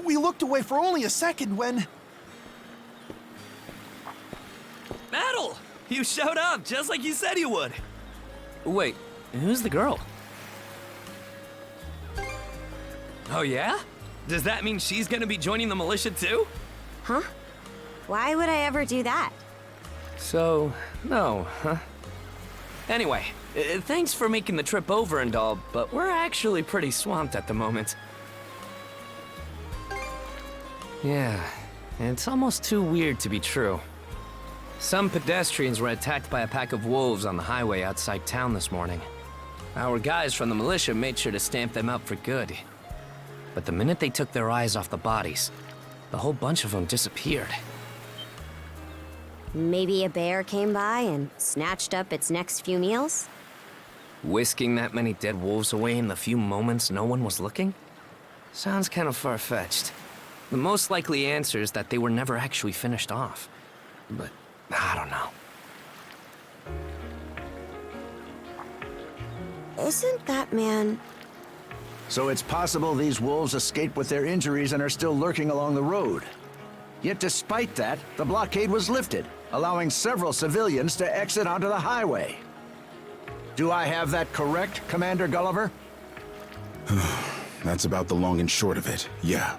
We looked away for only a second when... Adel! You showed up, just like you said you would. Wait, who's the girl? Oh yeah? Does that mean she's gonna be joining the militia too? Huh? Why would I ever do that? So, no, huh? Anyway, thanks for making the trip over and all, but we're actually pretty swamped at the moment. Yeah, it's almost too weird to be true. Some pedestrians were attacked by a pack of wolves on the highway outside town this morning. Our guys from the militia made sure to stamp them out for good. But the minute they took their eyes off the bodies, the whole bunch of them disappeared. Maybe a bear came by and snatched up its next few meals? Whisking that many dead wolves away in the few moments no one was looking? Sounds kind of far-fetched. The most likely answer is that they were never actually finished off. But I don't know. Isn't that man... So it's possible these wolves escaped with their injuries and are still lurking along the road. Yet despite that, the blockade was lifted, allowing several civilians to exit onto the highway. Do I have that correct, Commander Gulliver? That's about the long and short of it, yeah.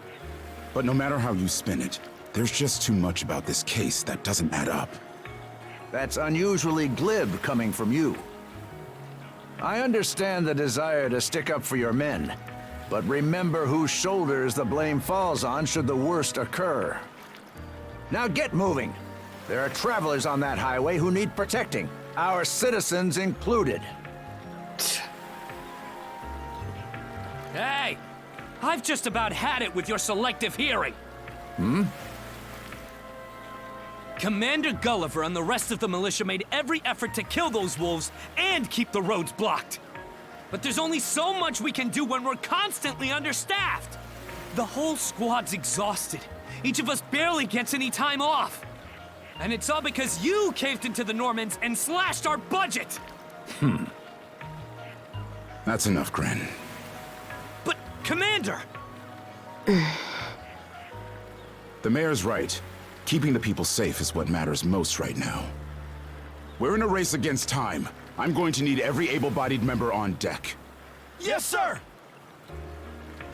But no matter how you spin it, there's just too much about this case that doesn't add up. That's unusually glib coming from you. I understand the desire to stick up for your men, but remember whose shoulders the blame falls on should the worst occur. Now get moving. There are travelers on that highway who need protecting, our citizens included. Hey! I've just about had it with your selective hearing! Hmm? Commander Gulliver and the rest of the militia made every effort to kill those wolves and keep the roads blocked. But there's only so much we can do when we're constantly understaffed. The whole squad's exhausted. Each of us barely gets any time off. And it's all because you caved into the Normans and slashed our budget! That's enough, Gren. But, Commander! The mayor's right. Keeping the people safe is what matters most right now. We're in a race against time. I'm going to need every able-bodied member on deck. Yes, sir!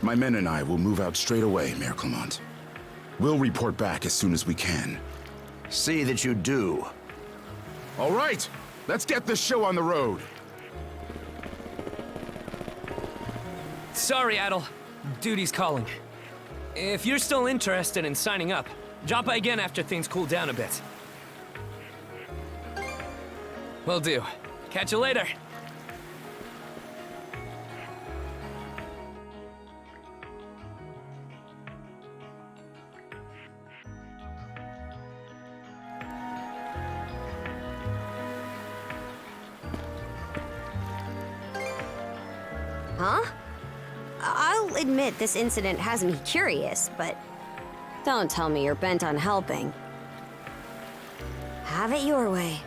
My men and I will move out straight away, Mayor Clement. We'll report back as soon as we can. See that you do. All right, let's get this show on the road. Sorry, Adel. Duty's calling. If you're still interested in signing up, drop by again after things cool down a bit. Will do. Catch you later. Huh? I'll admit this incident has me curious, but don't tell me you're bent on helping. Have it your way.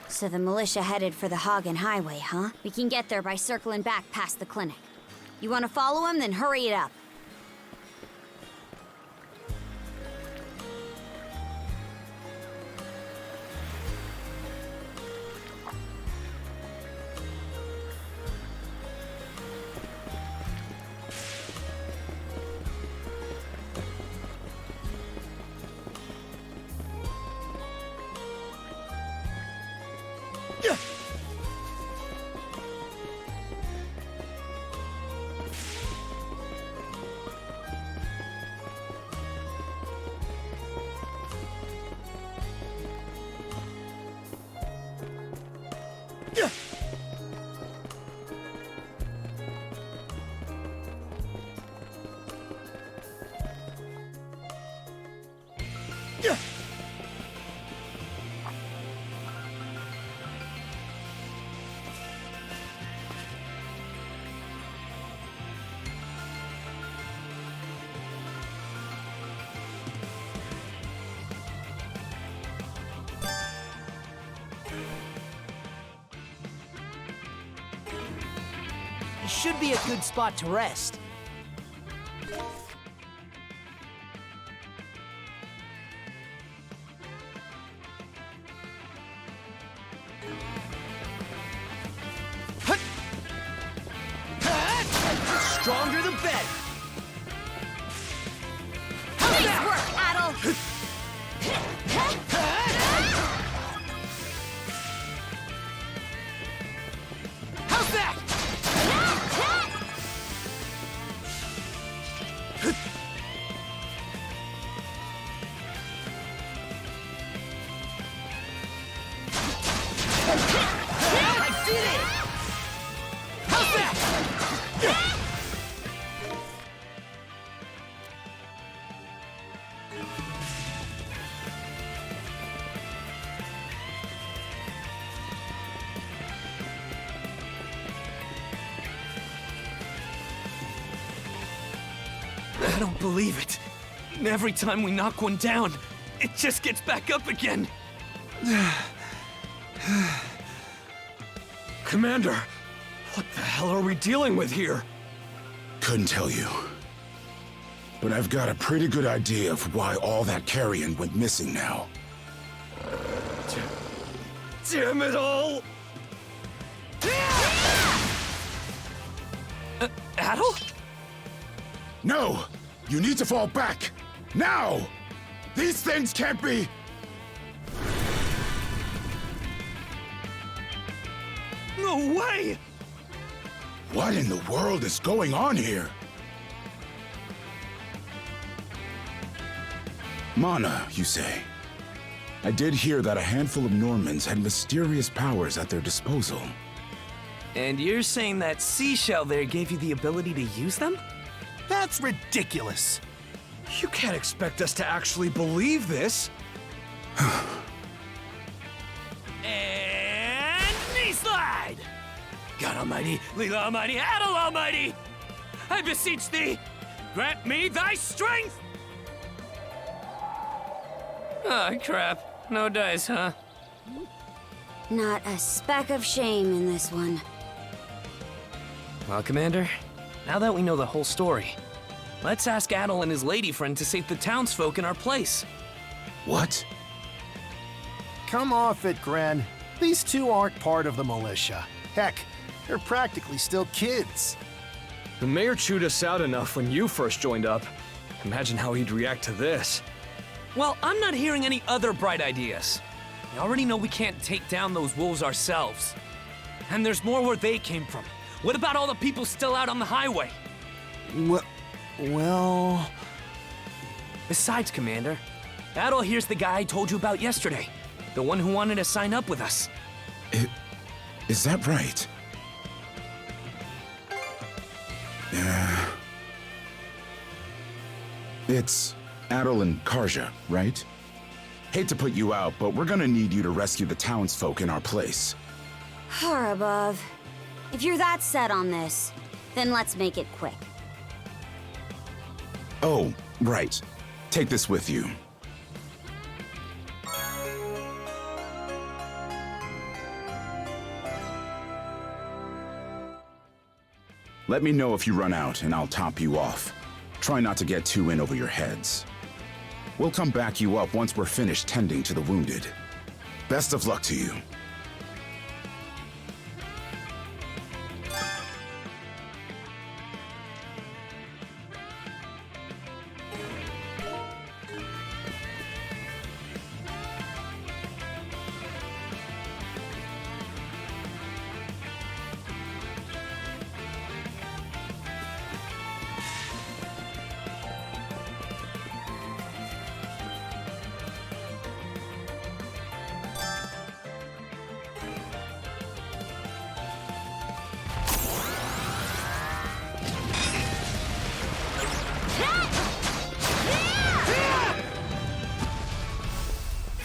So the militia headed for the Haagen highway, huh? We can get there by circling back past the clinic. You want to follow him? Then hurry it up. should be a good spot to rest. Stronger the better. Nice work, Adel! How's that? I did it! How's that? I don't believe it. Every time we knock one down, it just gets back up again. Commander, what the hell are we dealing with here? Couldn't tell you. But I've got a pretty good idea of why all that carrion went missing now. Damn it all! Adel? No! You need to fall back! Now! These things can't be... No way! What in the world is going on here? Mana, you say? I did hear that a handful of Normans had mysterious powers at their disposal. And you're saying that seashell there gave you the ability to use them? That's ridiculous. You can't expect us to actually believe this. And knee slide! God Almighty, Leela Almighty, Adel Almighty! I beseech thee, grant me thy strength! Oh, crap. No dice, huh? Not a speck of shame in this one. Well, Commander, now that we know the whole story, let's ask Adel and his lady friend to save the townsfolk in our place. What? Come off it, Gren. These two aren't part of the militia. Heck, they're practically still kids. The mayor chewed us out enough when you first joined up. Imagine how he'd react to this. Well, I'm not hearing any other bright ideas. We already know we can't take down those wolves ourselves. And there's more where they came from. What about all the people still out on the highway? Well... Besides, Commander, Adel here's the guy I told you about yesterday. The one who wanted to sign up with us. Is that right? Yeah. It's Adel and Karja, right? Hate to put you out, but we're gonna need you to rescue the townsfolk in our place. Far above. If you're that set on this, then let's make it quick. Oh, right. Take this with you. Let me know if you run out, and I'll top you off. Try not to get too in over your heads. We'll come back you up once we're finished tending to the wounded. Best of luck to you.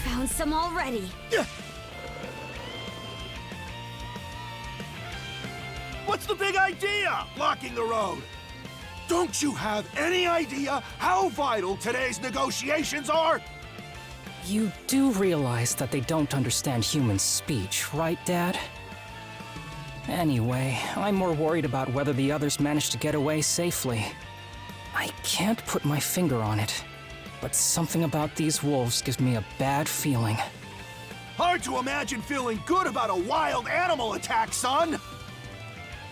Found some already. What's the big idea? Blocking the road. Don't you have any idea how vital today's negotiations are? You do realize that they don't understand human speech, right, Dad? Anyway, I'm more worried about whether the others managed to get away safely. I can't put my finger on it, but something about these wolves gives me a bad feeling. Hard to imagine feeling good about a wild animal attack, son!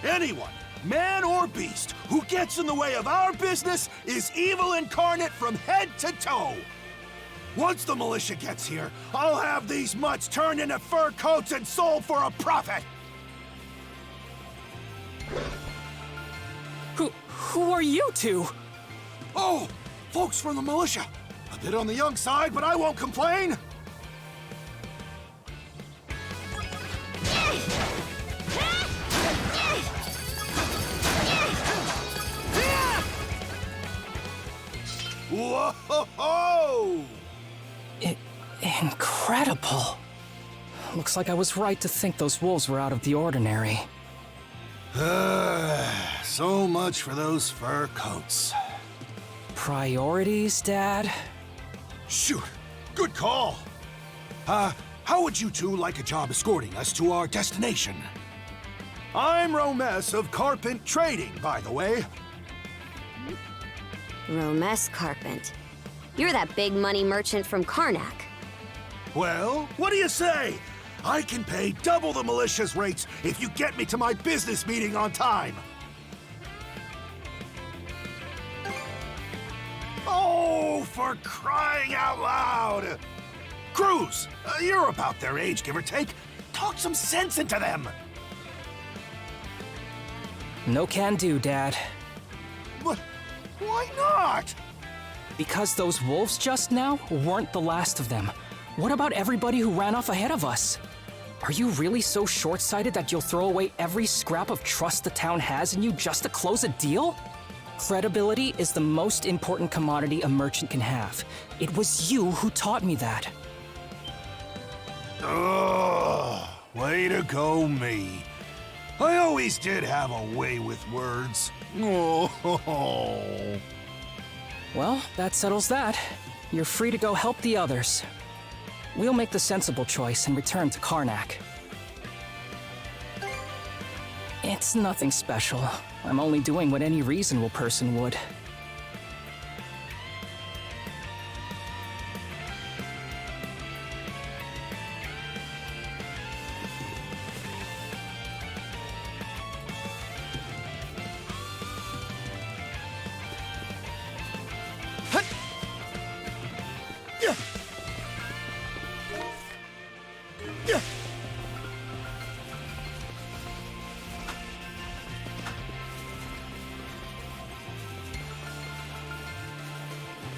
Anyone, man or beast, who gets in the way of our business is evil incarnate from head to toe! Once the militia gets here, I'll have these mutts turned into fur coats and sold for a profit! Who are you two? Oh, folks from the militia. A bit on the young side, but I won't complain. Whoa-ho-ho! Incredible. Looks like I was right to think those wolves were out of the ordinary. So much for those fur coats. Priorities, Dad? Shoot, good call. How would you two like a job escorting us to our destination? I'm Romes of Carpent Trading, by the way. Romes Carpent. You're that big money merchant from Carnac. Well, what do you say? I can pay double the militia's rates if you get me to my business meeting on time. Oh, for crying out loud! Cruz, you're about their age, give or take. Talk some sense into them. No can do, Dad. But why not? Because those wolves just now weren't the last of them. What about everybody who ran off ahead of us? Are you really so short-sighted that you'll throw away every scrap of trust the town has in you just to close a deal? Credibility is the most important commodity a merchant can have. It was you who taught me that. Ugh, way to go, me. I always did have a way with words. Oh. Well, that settles that. You're free to go help the others. We'll make the sensible choice and return to Carnac. It's nothing special. I'm only doing what any reasonable person would.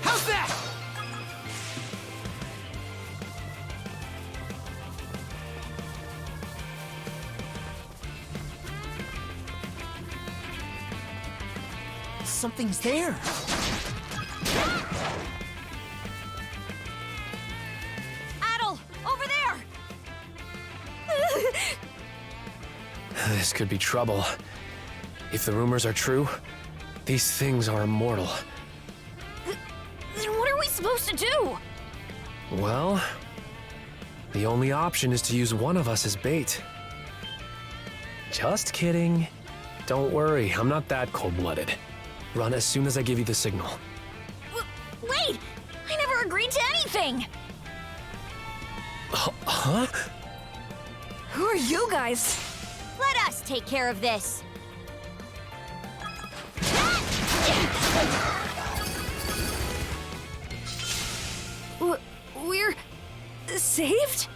How's that? Something's there. Adel, over there! This could be trouble. If the rumors are true, these things are immortal. Then what are we supposed to do? Well, the only option is to use one of us as bait. Just kidding. Don't worry, I'm not that cold-blooded. Run as soon as I give you the signal. Wait! I never agreed to anything! Huh? Who are you guys? Let us take care of this. We're saved?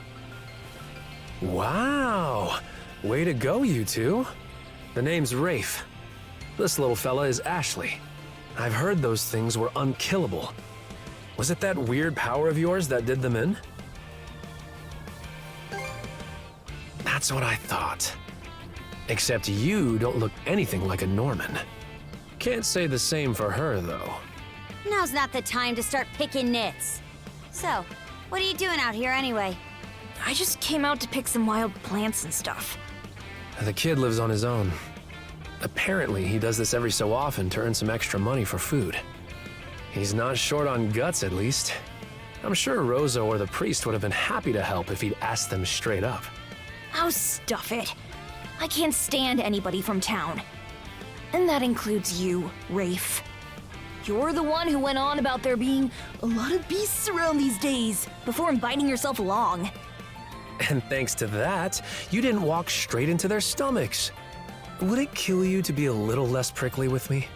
Wow! Way to go, you two. The name's Rafe. This little fella is Ashley. I've heard those things were unkillable. Was it that weird power of yours that did them in? That's what I thought. Except you don't look anything like a Norman. Can't say the same for her, though. Now's not the time to start picking nits. So, what are you doing out here anyway? I just came out to pick some wild plants and stuff. The kid lives on his own. Apparently, he does this every so often to earn some extra money for food. He's not short on guts, at least. I'm sure Rosa or the priest would have been happy to help if he'd asked them straight up. Oh, stuff it. I can't stand anybody from town. And that includes you, Rafe. You're the one who went on about there being a lot of beasts around these days before inviting yourself along. And thanks to that, you didn't walk straight into their stomachs. Would it kill you to be a little less prickly with me?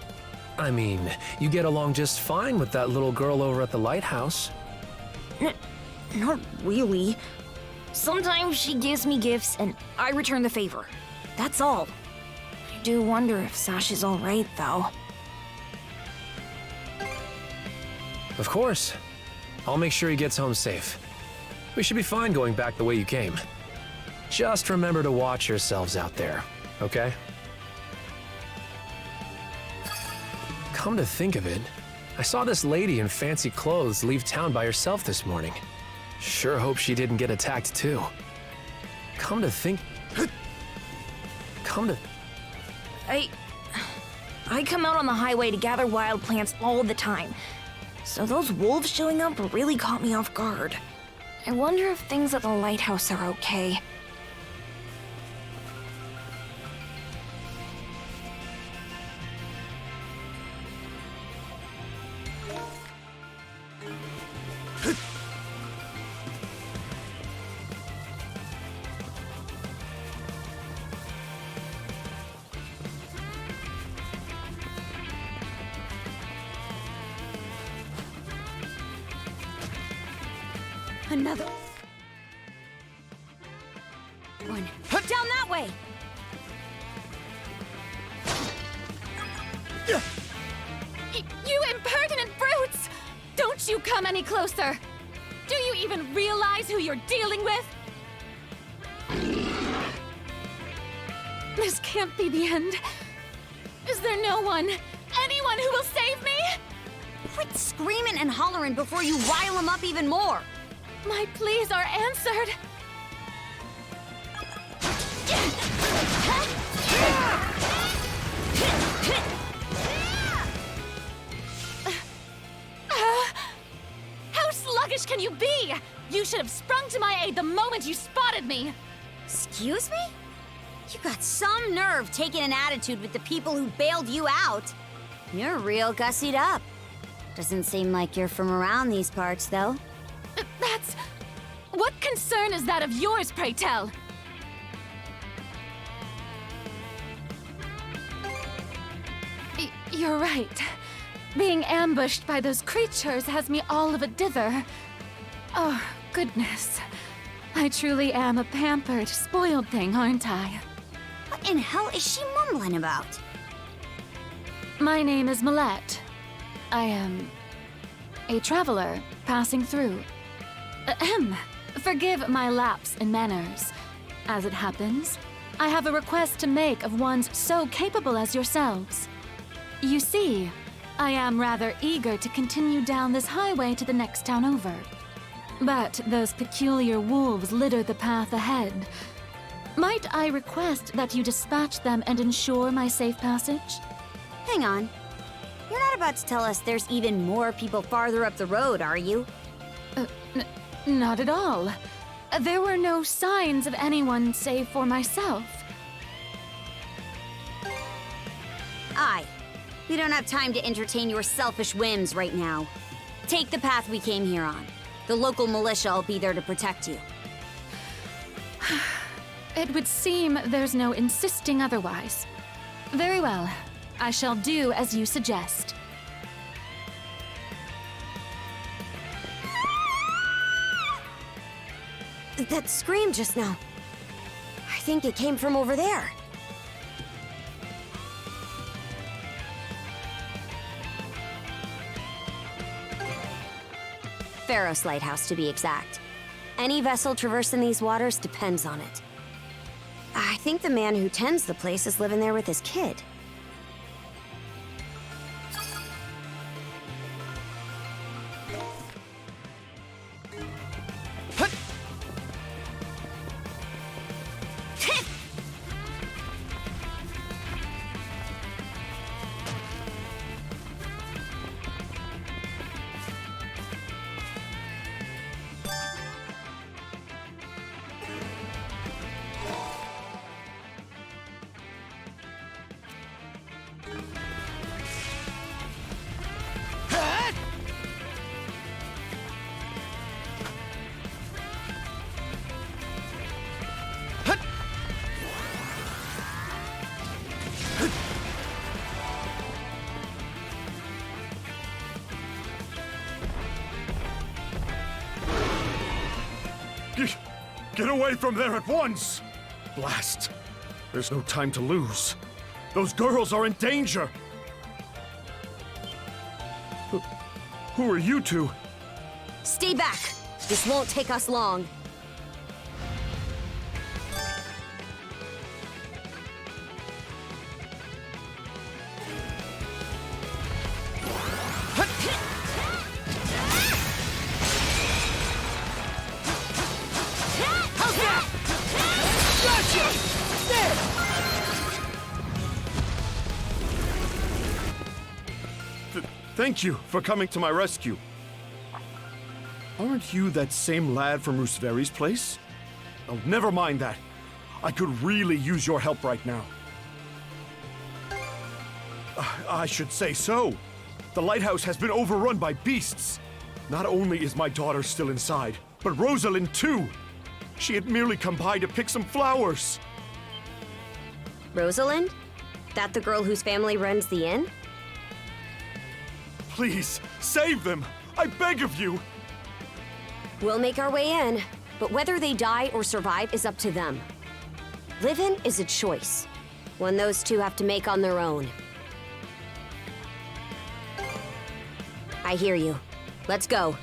I mean, you get along just fine with that little girl over at the Lighthouse. Not really. Sometimes she gives me gifts and I return the favor. That's all. I do wonder if Sash is all right, though. Of course. I'll make sure he gets home safe. We should be fine going back the way you came. Just remember to watch yourselves out there, okay? Come to think of it, I saw this lady in fancy clothes leave town by herself this morning. Sure hope she didn't get attacked too. Come to think... I come out on the highway to gather wild plants all the time. So those wolves showing up really caught me off guard. I wonder if things at the lighthouse are okay. Another one. Down that way! You impertinent brutes! Don't you come any closer! Do you even realize who you're dealing with? This can't be the end. Is there no one, anyone who will save me? Quit screaming and hollering before you rile them up even more! My pleas are answered. How sluggish can you be? You should have sprung to my aid the moment you spotted me. Excuse me? You got some nerve taking an attitude with the people who bailed you out. You're real gussied up. Doesn't seem like you're from around these parts, though. That's... What concern is that of yours, pray tell? You're right. Being ambushed by those creatures has me all of a dither. Oh, goodness. I truly am a pampered, spoiled thing, aren't I? What in hell is she mumbling about? My name is Millette. I am... a traveler passing through. Ahem. Forgive my lapse in manners. As it happens, I have a request to make of ones so capable as yourselves. You see, I am rather eager to continue down this highway to the next town over. But those peculiar wolves litter the path ahead. Might I request that you dispatch them and ensure my safe passage? Hang on. You're not about to tell us there's even more people farther up the road, are you? Not at all. There were no signs of anyone save for myself. Aye. We don't have time to entertain your selfish whims right now. Take the path we came here on. The local militia will be there to protect you. It would seem there's no insisting otherwise. Very well. I shall do as you suggest. That scream just now. I think it came from over there. Pharos Lighthouse, to be exact. Any vessel traversing these waters depends on it. I think the man who tends the place is living there with his kid. Get away from there at once! Blast! There's no time to lose. Those girls are in danger! Who are you two? Stay back! This won't take us long. Thank you for coming to my rescue. Aren't you that same lad from Rooseveri's place? Oh, never mind that. I could really use your help right now. I should say so. The lighthouse has been overrun by beasts. Not only is my daughter still inside, but Rosalind too. She had merely come by to pick some flowers. Rosalind? That the girl whose family runs the inn? Please, save them! I beg of you! We'll make our way in, but whether they die or survive is up to them. Living is a choice, one those two have to make on their own. I hear you. Let's go.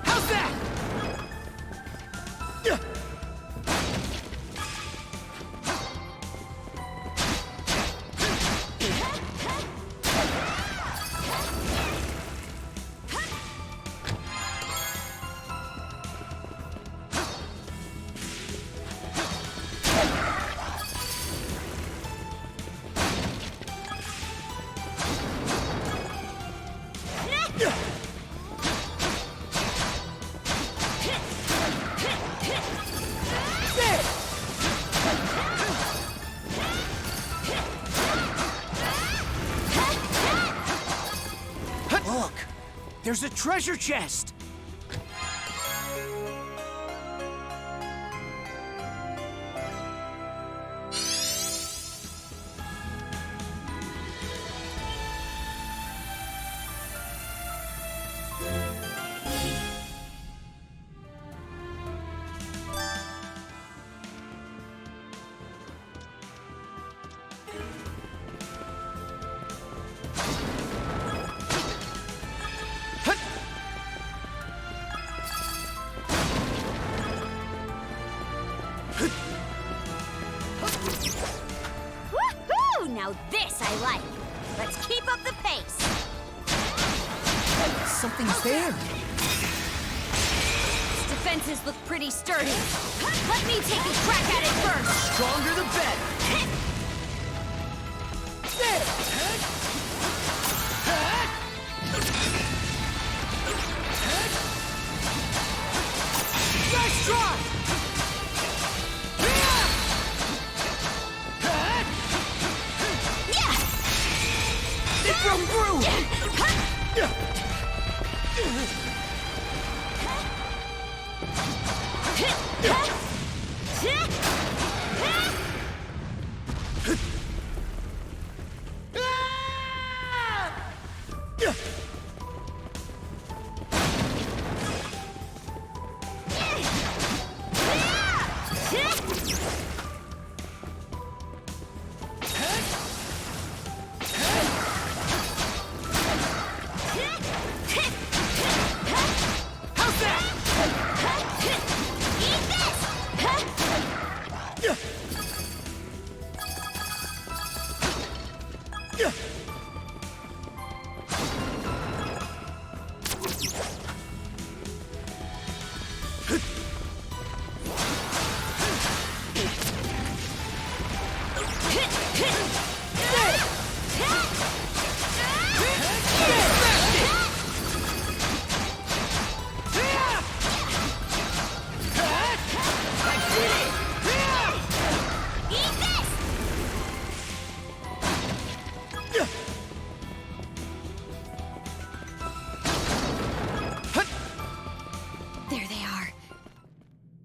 How's that? Look! There's a treasure chest! Woohoo! Now this I like. Let's keep up the pace. Something's there. Its defenses look pretty sturdy. Let me take a crack at it first. Stronger the better. Nice try! It broke through!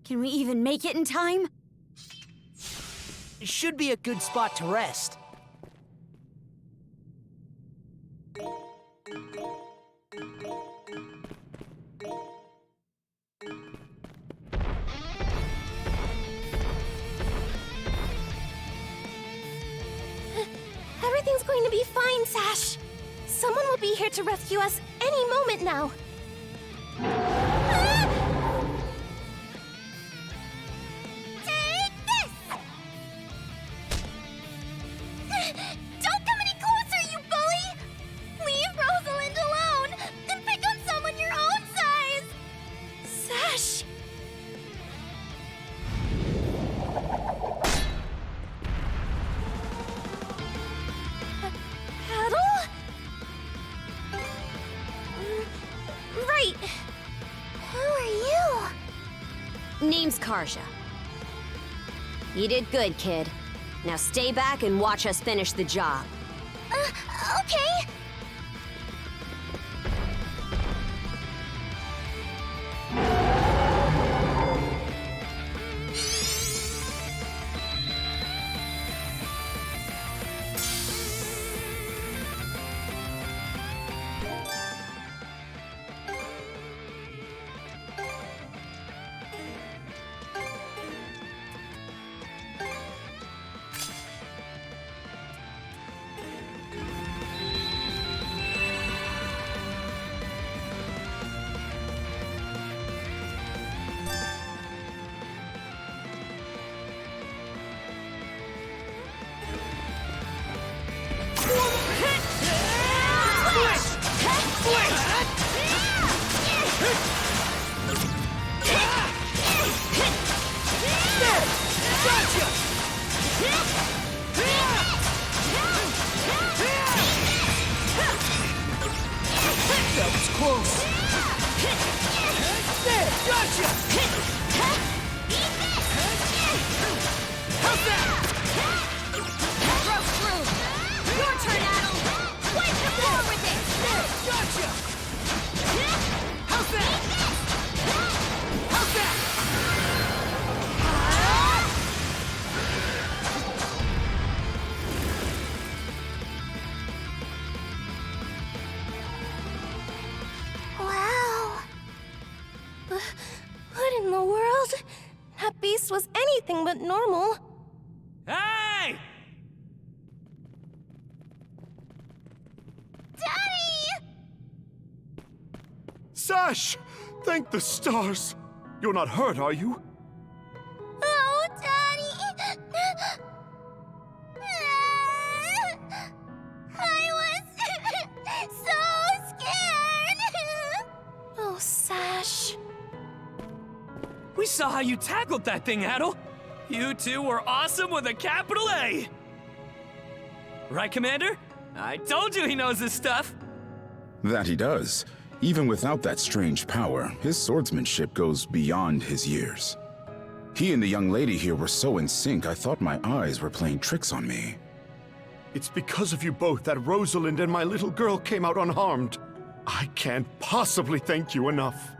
Can we even make it in time? Should be a good spot to rest. Everything's going to be fine, Sash. Someone will be here to rescue us any moment now. Take this! Don't come any closer, you bully! Leave Rosalind alone and pick on someone your own size! Sash! Paddle? Right. Who are you? Name's Karja. You did good, kid. Now stay back and watch us finish the job. Okay. That was close. There, gotcha! How's that? Broke through. Your turn, Adel. Wipe the floor with it. There, gotcha! How's that? How's that? Wow. What in the world? That beast was anything but normal. Hey! Daddy! Sash! Thank the stars! You're not hurt, are you? Oh, Daddy! I was so scared! Oh, Sash. We saw how you tackled that thing, Adel. You two were awesome with a capital A. Right, Commander? I told you he knows his stuff. That he does. Even without that strange power, his swordsmanship goes beyond his years. He and the young lady here were so in sync, I thought my eyes were playing tricks on me. It's because of you both that Rosalind and my little girl came out unharmed. I can't possibly thank you enough.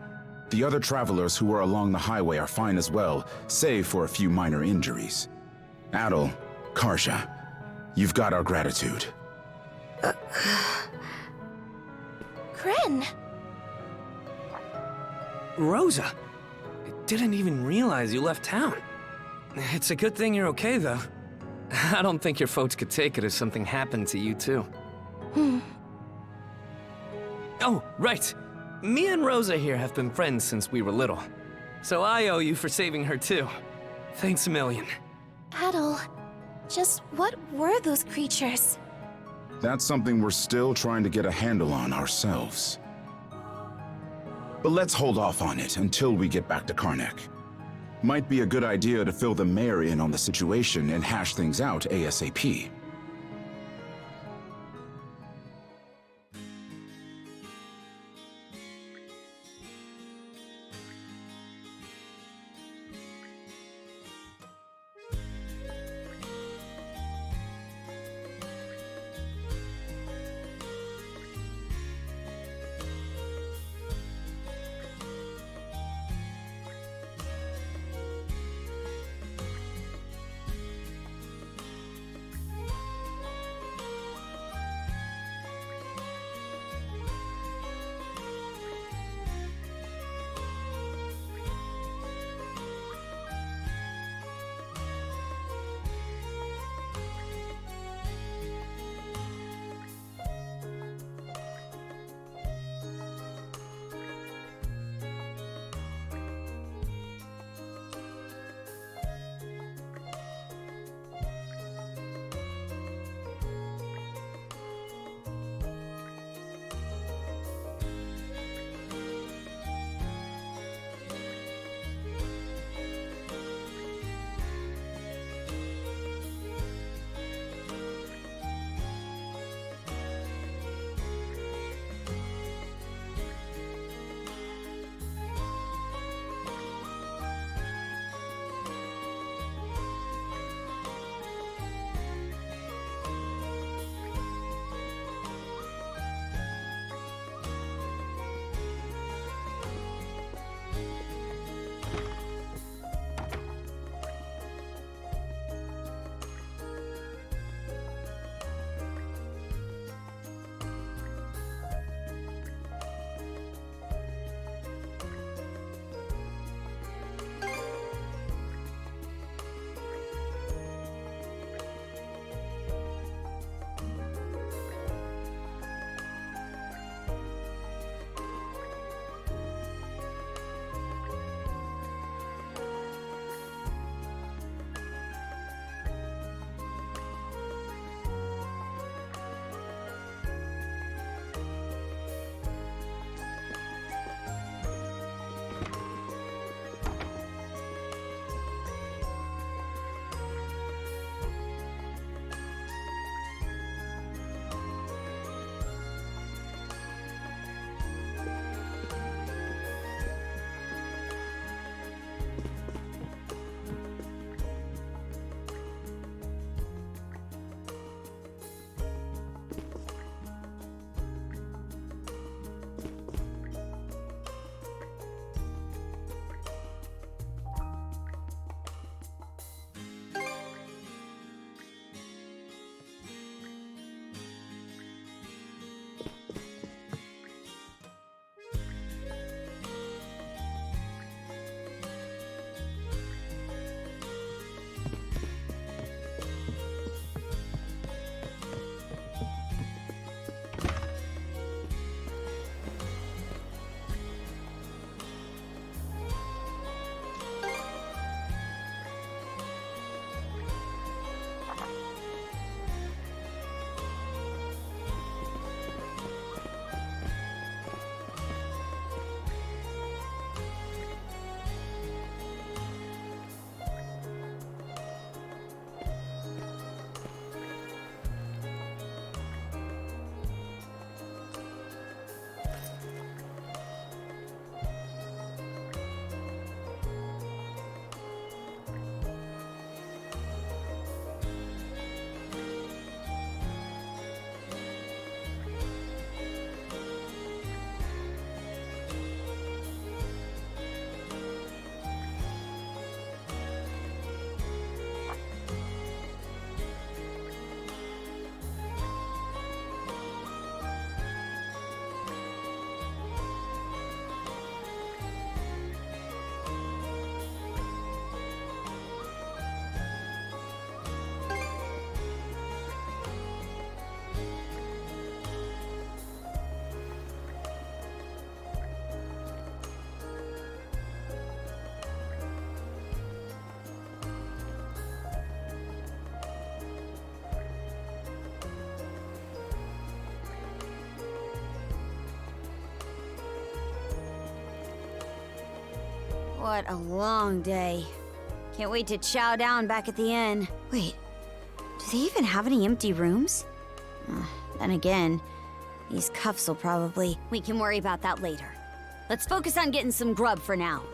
The other travelers who were along the highway are fine as well, save for a few minor injuries. Adel, Karja, you've got our gratitude. Kren. Rosa, I didn't even realize you left town. It's a good thing you're okay, though. I don't think your folks could take it if something happened to you, too. Oh, right. Me and Rosa here have been friends since we were little. So I owe you for saving her, too. Thanks a million. Adel, just what were those creatures? That's something we're still trying to get a handle on ourselves. But let's hold off on it until we get back to Carnac. Might be a good idea to fill the mayor in on the situation and hash things out ASAP. What a long day. Can't wait to chow down back at the inn. Wait, do they even have any empty rooms? Then again, these cuffs will probably... We can worry about that later. Let's focus on getting some grub for now.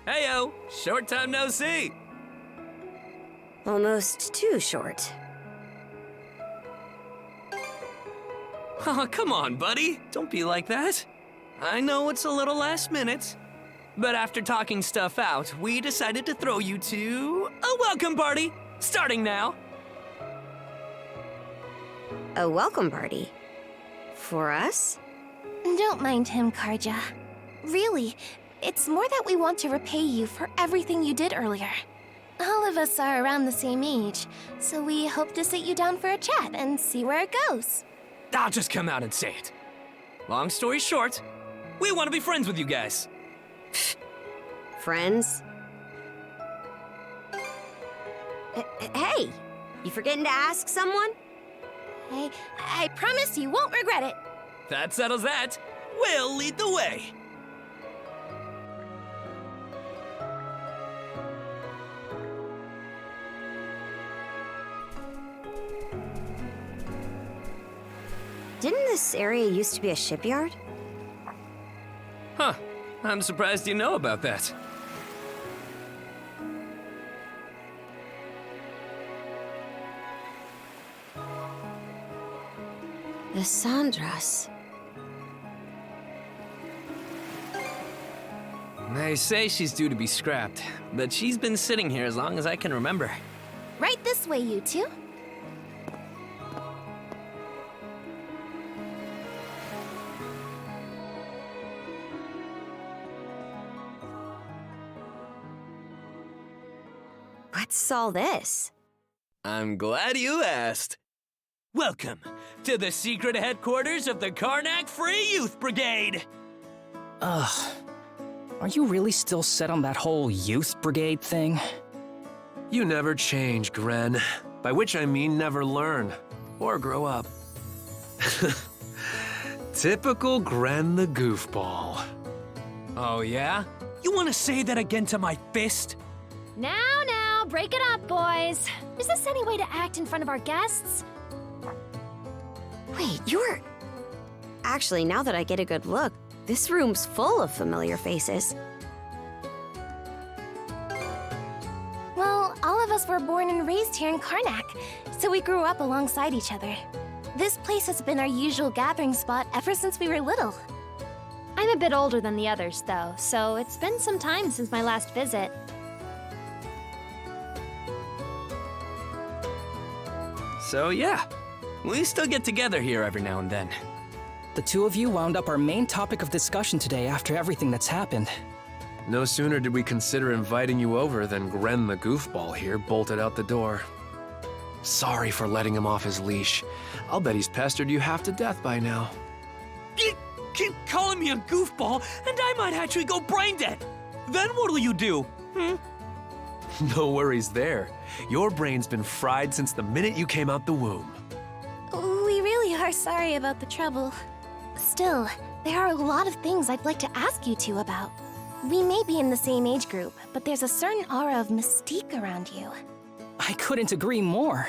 Heyo, short time no see. Almost too short. Oh, come on, buddy. Don't be like that. I know it's a little last minute, but after talking stuff out, we decided to throw you to a welcome party, starting now. A welcome party? For us? Don't mind him, Karja. Really, it's more that we want to repay you for everything you did earlier. All of us are around the same age, so we hope to sit you down for a chat and see where it goes. I'll just come out and say it. Long story short, we want to be friends with you guys. Friends? Hey, you forgetting to ask someone? I promise you won't regret it. That settles that. We'll lead the way. Didn't this area used to be a shipyard? Huh. I'm surprised you know about that. The Sandras. They say she's due to be scrapped, but she's been sitting here as long as I can remember. Right this way, you two. What's all this? I'm glad you asked. Welcome to the secret headquarters of the Carnac Free Youth Brigade! Ugh. Are you really still set on that whole youth brigade thing? You never change, Gren. By which I mean never learn. Or grow up. Typical Gren the goofball. Oh yeah? You want to say that again to my fist? Now, break it up, boys. Is this any way to act in front of our guests? Wait, you're... Actually, now that I get a good look, this room's full of familiar faces. Well, all of us were born and raised here in Carnac, so we grew up alongside each other. This place has been our usual gathering spot ever since we were little. I'm a bit older than the others, though, so it's been some time since my last visit. So yeah, we still get together here every now and then. The two of you wound up our main topic of discussion today after everything that's happened. No sooner did we consider inviting you over than Gren the goofball here bolted out the door. Sorry for letting him off his leash. I'll bet he's pestered you half to death by now. Keep calling me a goofball, and I might actually go brain dead. Then what'll you do? No worries there. Your brain's been fried since the minute you came out the womb. We really are sorry about the trouble. Still, there are a lot of things I'd like to ask you two about. We may be in the same age group, but there's a certain aura of mystique around you. I couldn't agree more.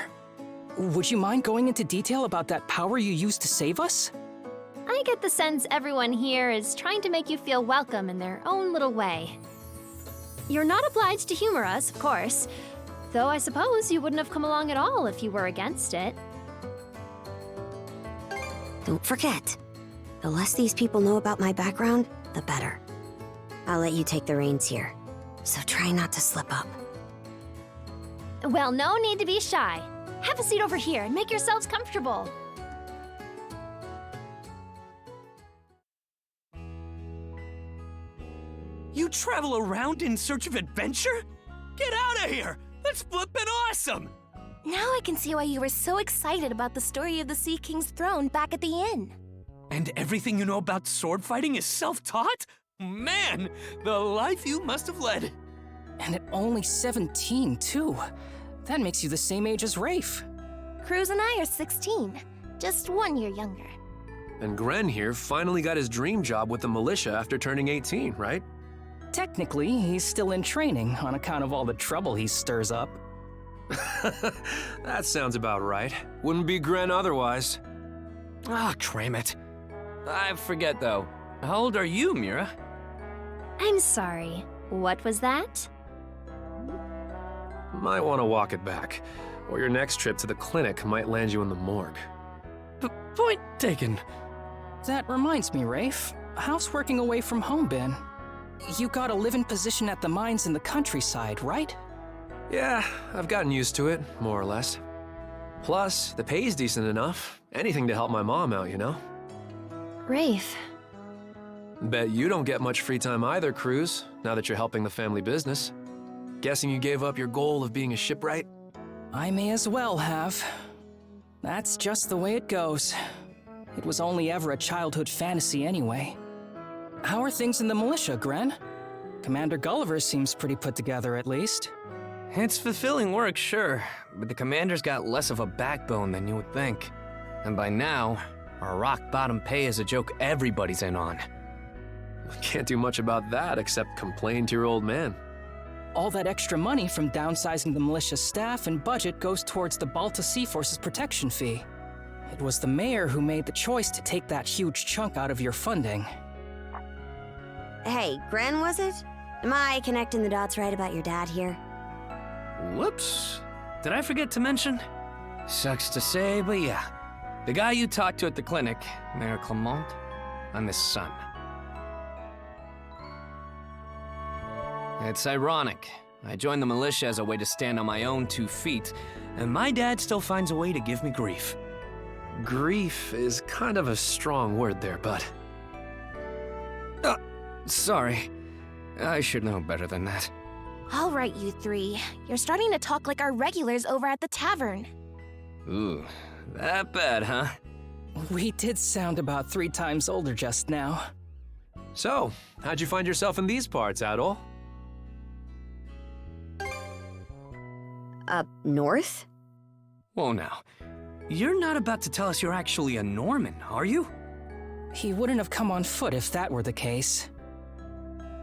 Would you mind going into detail about that power you used to save us? I get the sense everyone here is trying to make you feel welcome in their own little way. You're not obliged to humor us, of course, though I suppose you wouldn't have come along at all if you were against it. Don't forget, the less these people know about my background, the better. I'll let you take the reins here, so try not to slip up. Well, no need to be shy. Have a seat over here and make yourselves comfortable. You travel around in search of adventure? Get out of here! That's flippin' awesome! Now I can see why you were so excited about the story of the Sea King's throne back at the inn. And everything you know about sword fighting is self-taught? Man, the life you must have led. And at only 17, too. That makes you the same age as Rafe. Cruz and I are 16, just 1 year younger. And Gren here finally got his dream job with the militia after turning 18, right? Technically, he's still in training on account of all the trouble he stirs up. That sounds about right. Wouldn't be Gren otherwise. Cram it. I forget, though. How old are you, Mira? I'm sorry. What was that? Might want to walk it back, or your next trip to the clinic might land you in the morgue. Point taken. That reminds me, Rafe. How's working away from home been? You got a live-in position at the mines in the countryside, right? Yeah, I've gotten used to it, more or less. Plus, the pay's decent enough. Anything to help my mom out, you know? Rafe. Bet you don't get much free time either, Cruz, now that you're helping the family business. Guessing you gave up your goal of being a shipwright? I may as well have. That's just the way it goes. It was only ever a childhood fantasy anyway. How are things in the militia, Gren? Commander Gulliver seems pretty put together, at least. It's fulfilling work, sure, but the commander's got less of a backbone than you would think. And by now, our rock-bottom pay is a joke everybody's in on. Can't do much about that except complain to your old man. All that extra money from downsizing the militia staff and budget goes towards the Balta Sea Force's protection fee. It was the mayor who made the choice to take that huge chunk out of your funding. Hey, Gren, was it? Am I connecting the dots right about your dad here? Whoops. Did I forget to mention? Sucks to say, but yeah. The guy you talked to at the clinic, Mayor Clement, I'm his son. It's ironic. I joined the militia as a way to stand on my own 2 feet, and my dad still finds a way to give me grief. Grief is kind of a strong word there, bud. Sorry. I should know better than that. All right, you three. You're starting to talk like our regulars over at the tavern. Ooh, that bad, huh? We did sound about 3 times older just now. So, how'd you find yourself in these parts, Adol? Up north? Whoa now. You're not about to tell us you're actually a Norman, are you? He wouldn't have come on foot if that were the case.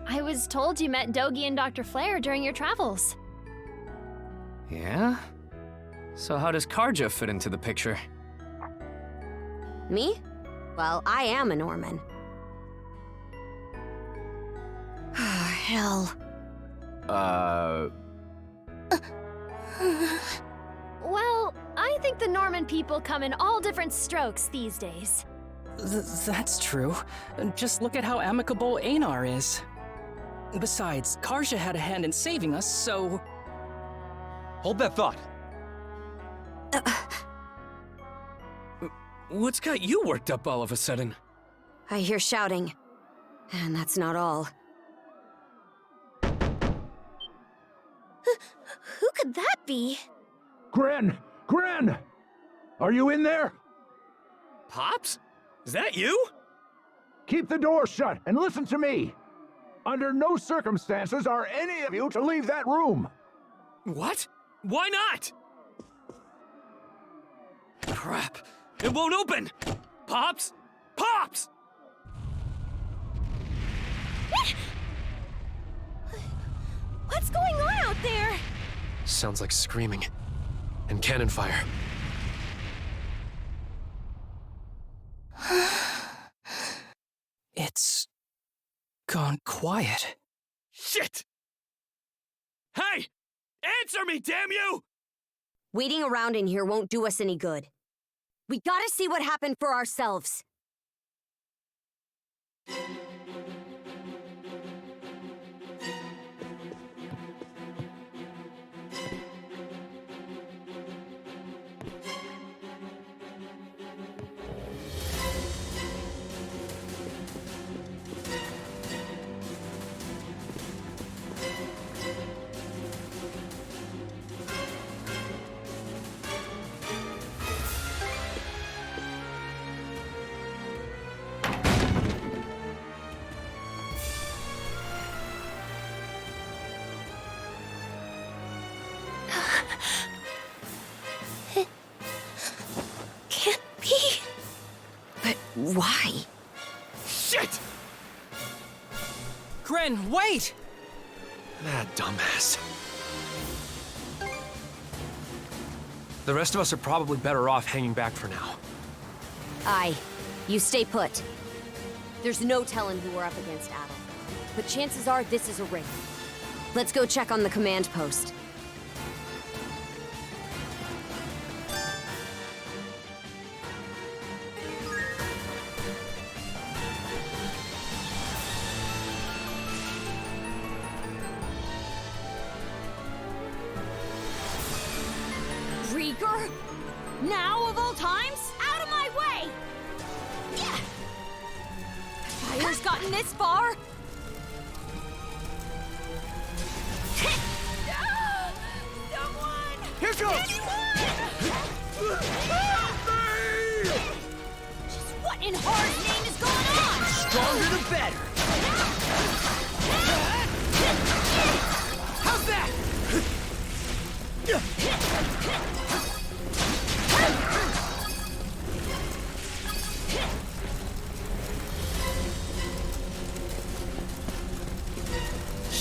I was told you met Dogi and Dr. Flair during your travels. Yeah? So how does Karja fit into the picture? Me? Well, I am a Norman. Hell. Well, I think the Norman people come in all different strokes these days. That's true. Just look at how amicable Einar is. Besides, Karja had a hand in saving us, so... Hold that thought. What's got you worked up all of a sudden? I hear shouting. And that's not all. Who could that be? Gren! Gren! Are you in there? Pops? Is that you? Keep the door shut and listen to me. Under no circumstances are any of you to leave that room. What? Why not? Crap. It won't open! Pops? Pops! What's going on out there? Sounds like screaming. And cannon fire. It's... gone quiet. Shit! Hey! Answer me, damn you! Waiting around in here won't do us any good. We gotta see what happened for ourselves. Why? Shit! Gren, wait! Ah, dumbass. The rest of us are probably better off hanging back for now. Aye. You stay put. There's no telling who we're up against, Adol. But chances are this is a ring. Let's go check on the command post. Rieger? Now of all times? Out of my way! Yeah. Fire's gotten this far? Someone! Here goes! Just what in Hard's name is going on? Stronger the better! How's that?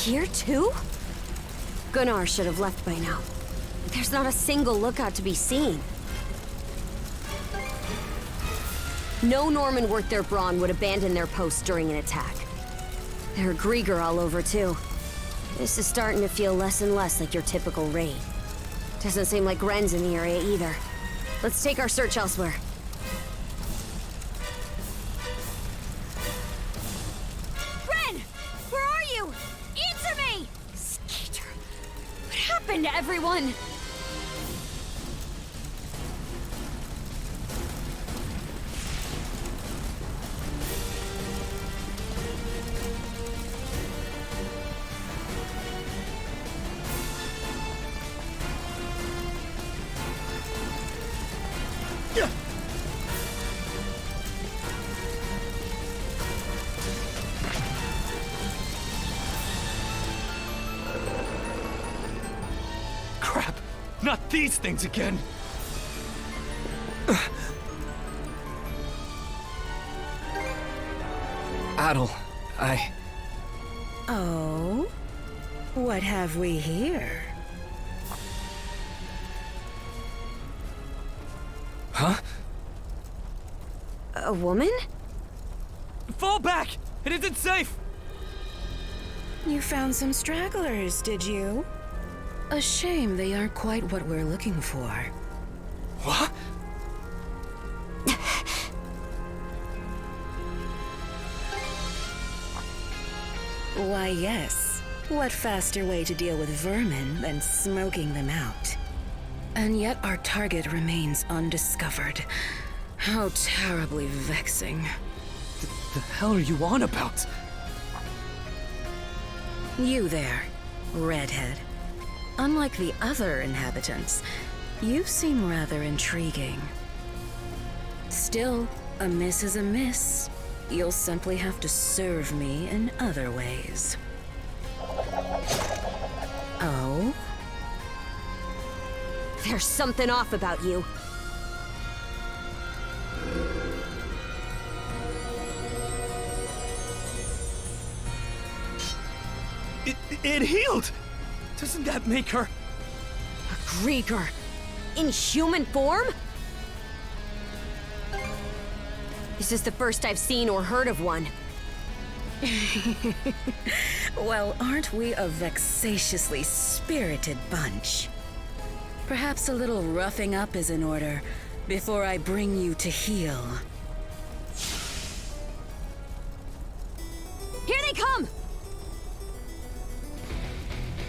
Here too? Gunnar should have left by now. There's not a single lookout to be seen. No Norman worth their brawn would abandon their post during an attack. There are Grieger all over too. This is starting to feel less and less like your typical raid. Doesn't seem like Ren's in the area either. Let's take our search elsewhere. Ren! Where are you? Answer me! Skeeter, what happened to everyone? Crap! Not these things again! Adel, Oh? What have we here? Huh? A woman? Fall back! It isn't safe! You found some stragglers, did you? A shame they aren't quite what we're looking for. What? Why, yes. What faster way to deal with vermin than smoking them out? And yet our target remains undiscovered. How terribly vexing. The hell are you on about? You there, redhead. Unlike the other inhabitants, you seem rather intriguing. Still, a miss is a miss. You'll simply have to serve me in other ways. Oh? There's something off about you. It healed! Doesn't that make her... A Grieger? In human form? This is the first I've seen or heard of one. Well, aren't we a vexatiously spirited bunch? Perhaps a little roughing up is in order before I bring you to heel. Here they come!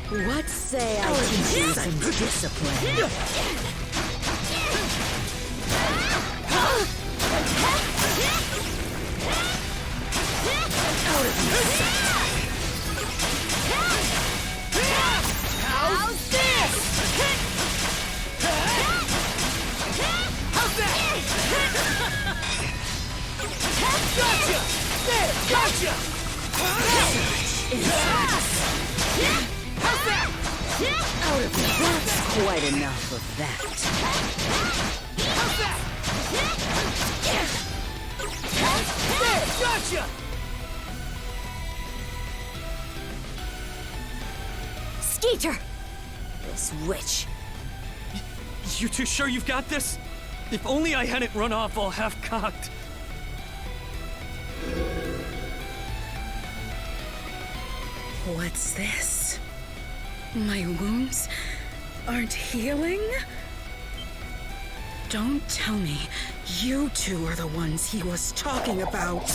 What say I teach you some discipline? Out of my sight! How's this? How's that? Gotcha! There, gotcha! How's that? Out of my That's quite enough of that. How's that? There, gotcha! Skeeter! This witch. You two sure you've got this? If only I hadn't run off all half-cocked. What's this? My wounds aren't healing? Don't tell me you two are the ones he was talking about.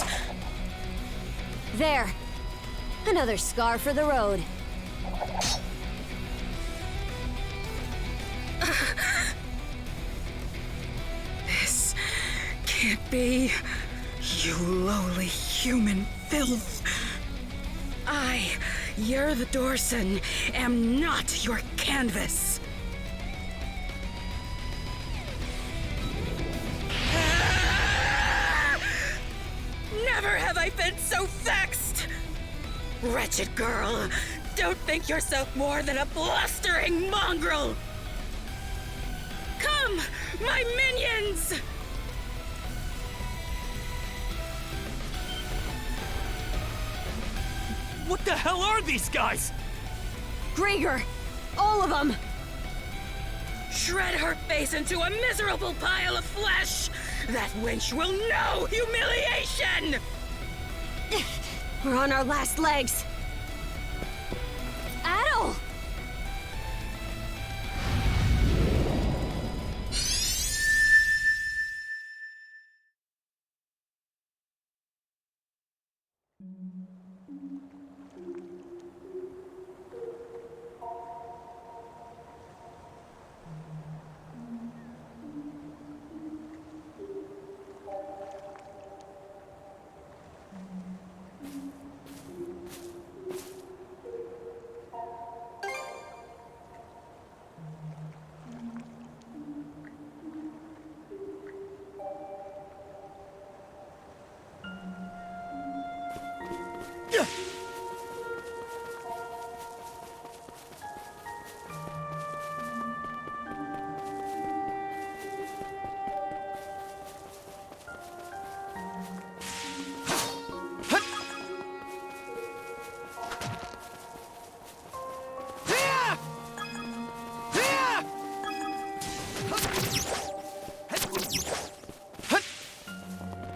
There. Another scar for the road. This can't be. You lowly human filth. You're the Dorson, am not your canvas. Never have I been so vexed! Wretched girl, don't think yourself more than a blustering mongrel! Come, my minions! What the hell are these guys? Grieger! All of them! Shred her face into a miserable pile of flesh! That wench will know humiliation! We're on our last legs. Adel!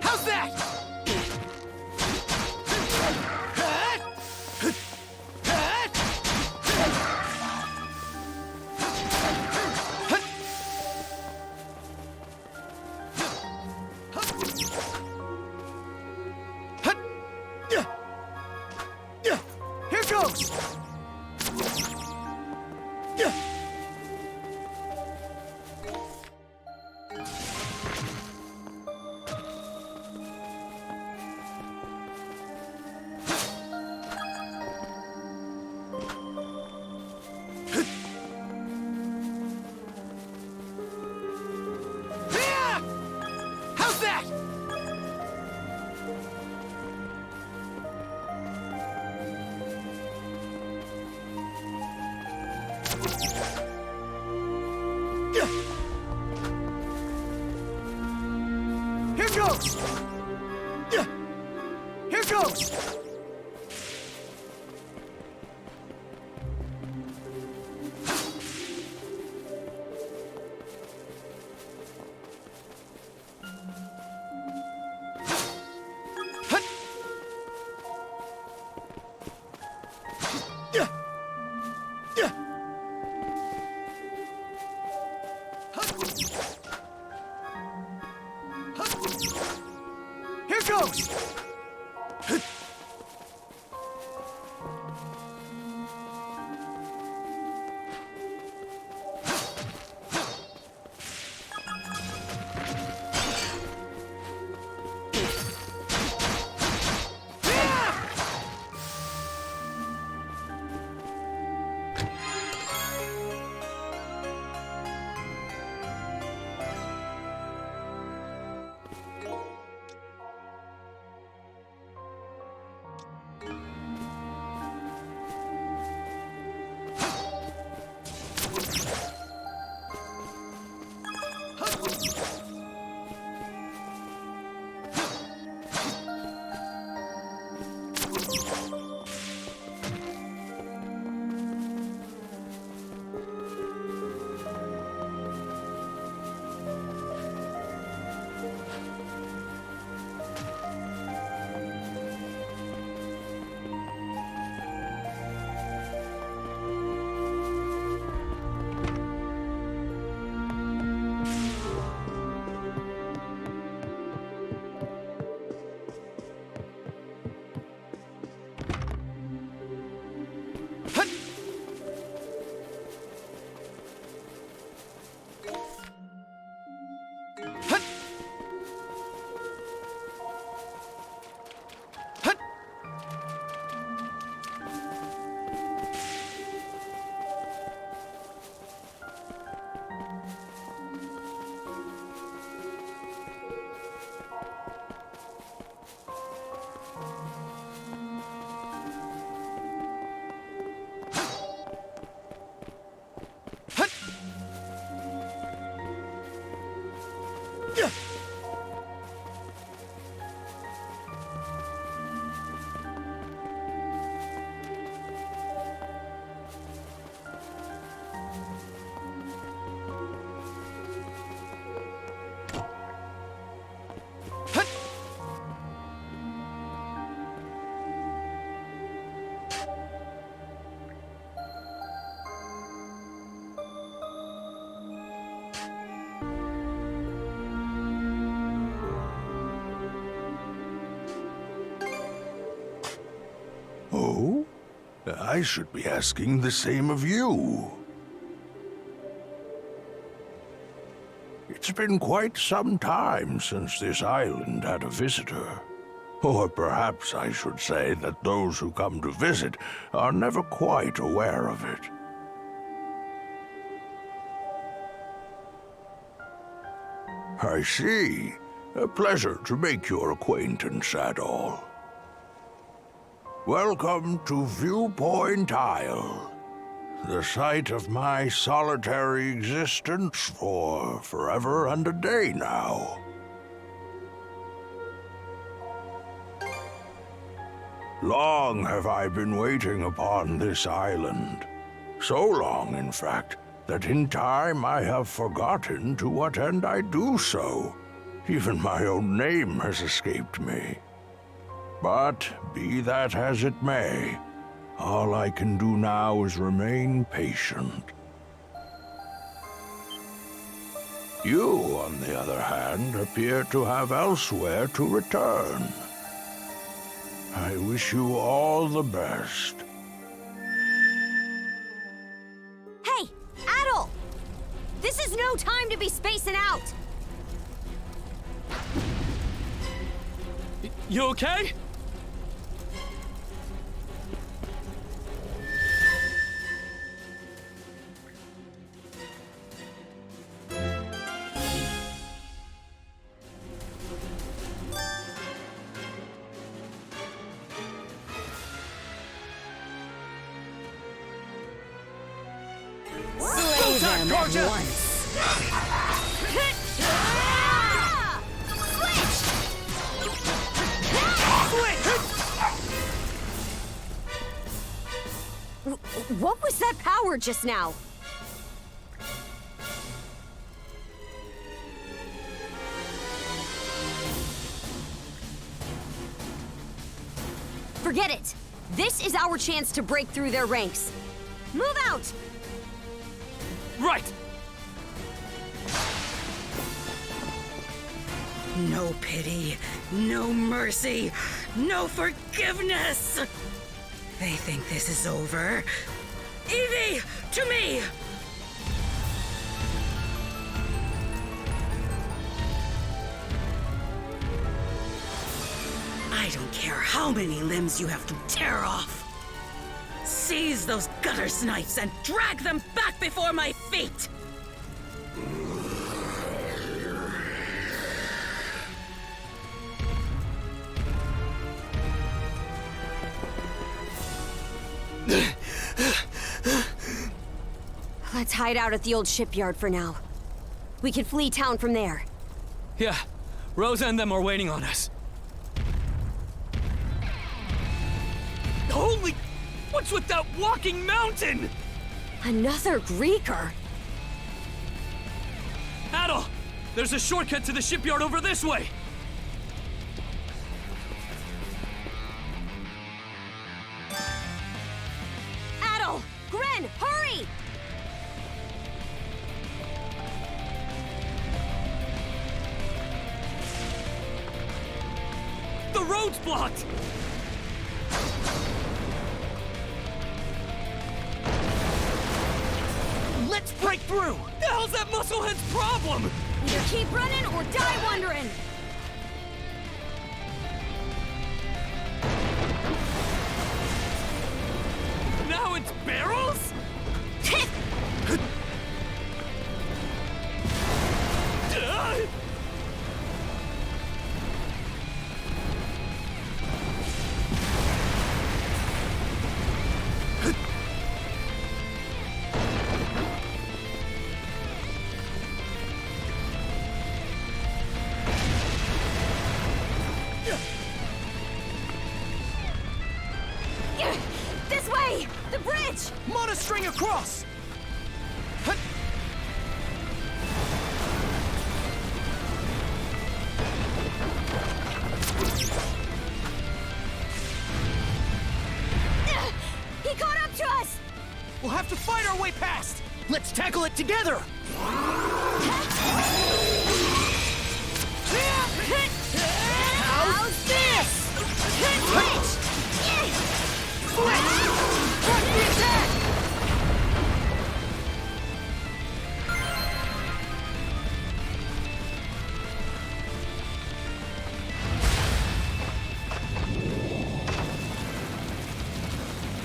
How's that? Here goes! How's that? Here goes! Here goes! Here goes! Oh? I should be asking the same of you. It's been quite some time since this island had a visitor. Or perhaps I should say that those who come to visit are never quite aware of it. I see. A pleasure to make your acquaintance, Adol. Welcome to Viewpoint Isle, the site of my solitary existence for forever and a day now. Long have I been waiting upon this island. So long, in fact, that in time I have forgotten to what end I do so. Even my own name has escaped me. But be that as it may, all I can do now is remain patient. You, on the other hand, appear to have elsewhere to return. I wish you all the best. Hey, Adol! This is no time to be spacing out! You okay? Slay them at once! What was that power just now? Forget it! This is our chance to break through their ranks. Move out! Right! No pity, no mercy, no forgiveness! They think this is over. Evie, to me! I don't care how many limbs you have to tear off. Seize those gutter snipes and drag them back before my feet! Let's hide out at the old shipyard for now. We can flee town from there. Yeah, Rosa and them are waiting on us. Holy... What's with that walking mountain? Another Greeker? Adol! There's a shortcut to the shipyard over this way! Adol! Gren, hurry! The road's blocked! Let's break through! The hell's that musclehead's problem? Either keep running or die wondering! Now it's barrels? This way! The bridge! Monostring across! He caught up to us! We'll have to fight our way past! Let's tackle it together! How's this? Switch the attack!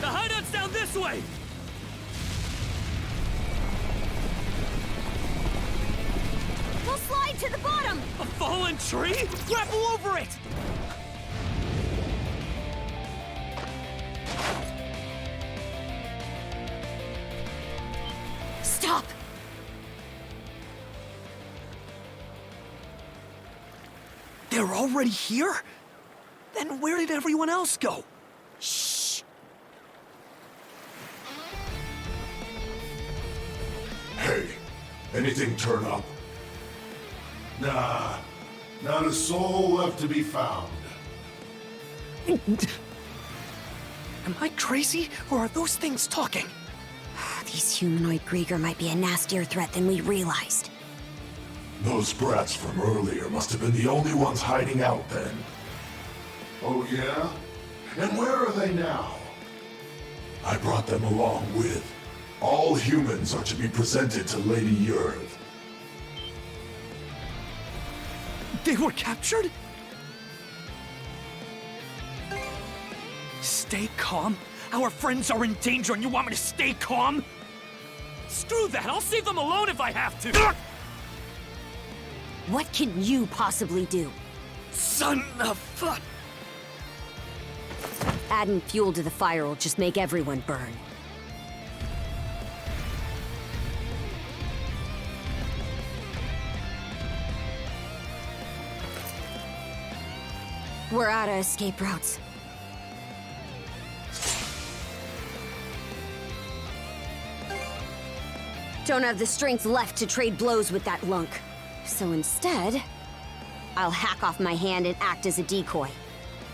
The hideout's down this way! We'll slide to the bottom! A fallen tree? Grapple over it! They're already here? Then where did everyone else go? Shh. Hey, anything turn up? Nah, not a soul left to be found. Am I crazy, or are those things talking? These humanoid Grieger might be a nastier threat than we realized. Those brats from earlier must have been the only ones hiding out then. Oh yeah? And where are they now? I brought them along with. All humans are to be presented to Lady Earth. They were captured? Stay calm? Our friends are in danger and you want me to stay calm? Screw that! I'll save them alone if I have to! What can you possibly do? Son of fuck! Adding fuel to the fire will just make everyone burn. We're out of escape routes. Don't have the strength left to trade blows with that lunk. So instead, I'll hack off my hand and act as a decoy.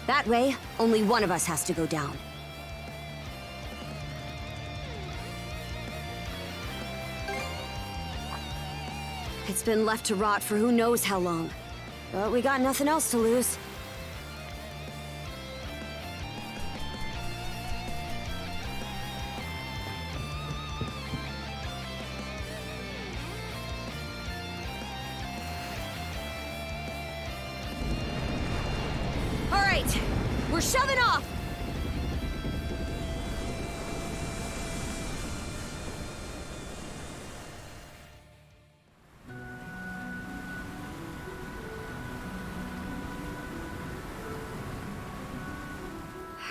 That way, only one of us has to go down. It's been left to rot for who knows how long. But we got nothing else to lose. All right, we're shoving off!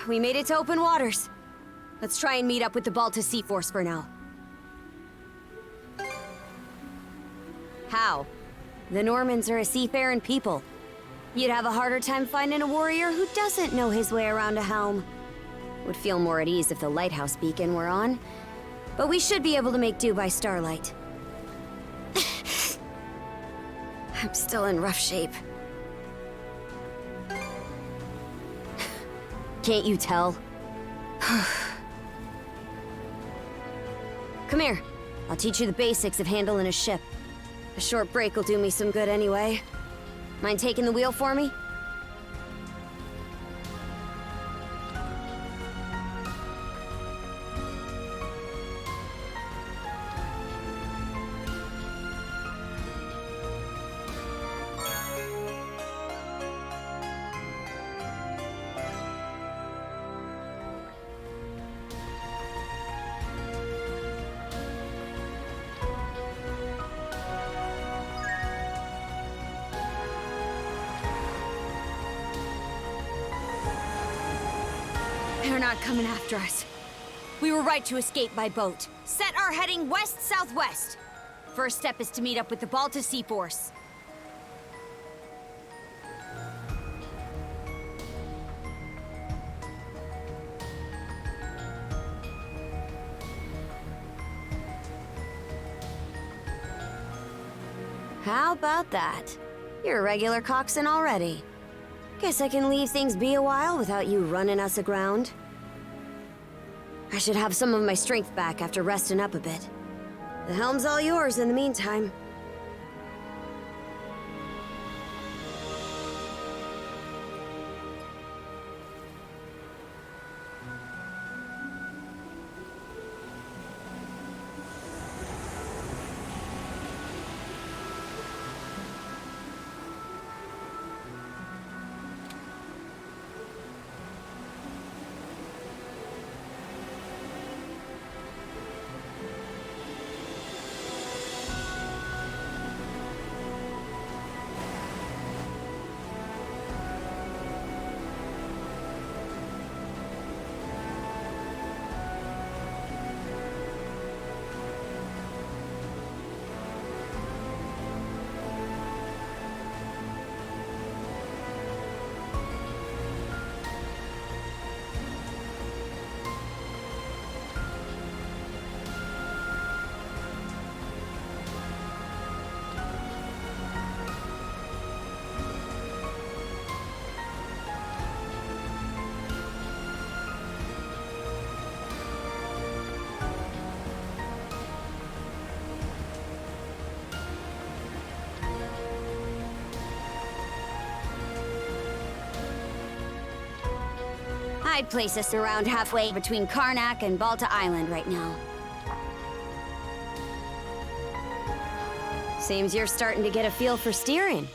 We made it to open waters. Let's try and meet up with the Balta Sea Force for now. How? The Normans are a seafaring people. You'd have a harder time finding a warrior who doesn't know his way around a helm. Would feel more at ease if the lighthouse beacon were on. But we should be able to make do by starlight. I'm still in rough shape. Can't you tell? Come here. I'll teach you the basics of handling a ship. A short break will do me some good anyway. Mind taking the wheel for me? They're not coming after us. We were right to escape by boat. Set our heading west-southwest. First step is to meet up with the Balta Sea Force. How about that? You're a regular coxswain already. Guess I can leave things be a while without you running us aground. I should have some of my strength back after resting up a bit. The helm's all yours in the meantime. I'd place us around halfway between Carnac and Balta Island right now. Seems you're starting to get a feel for steering.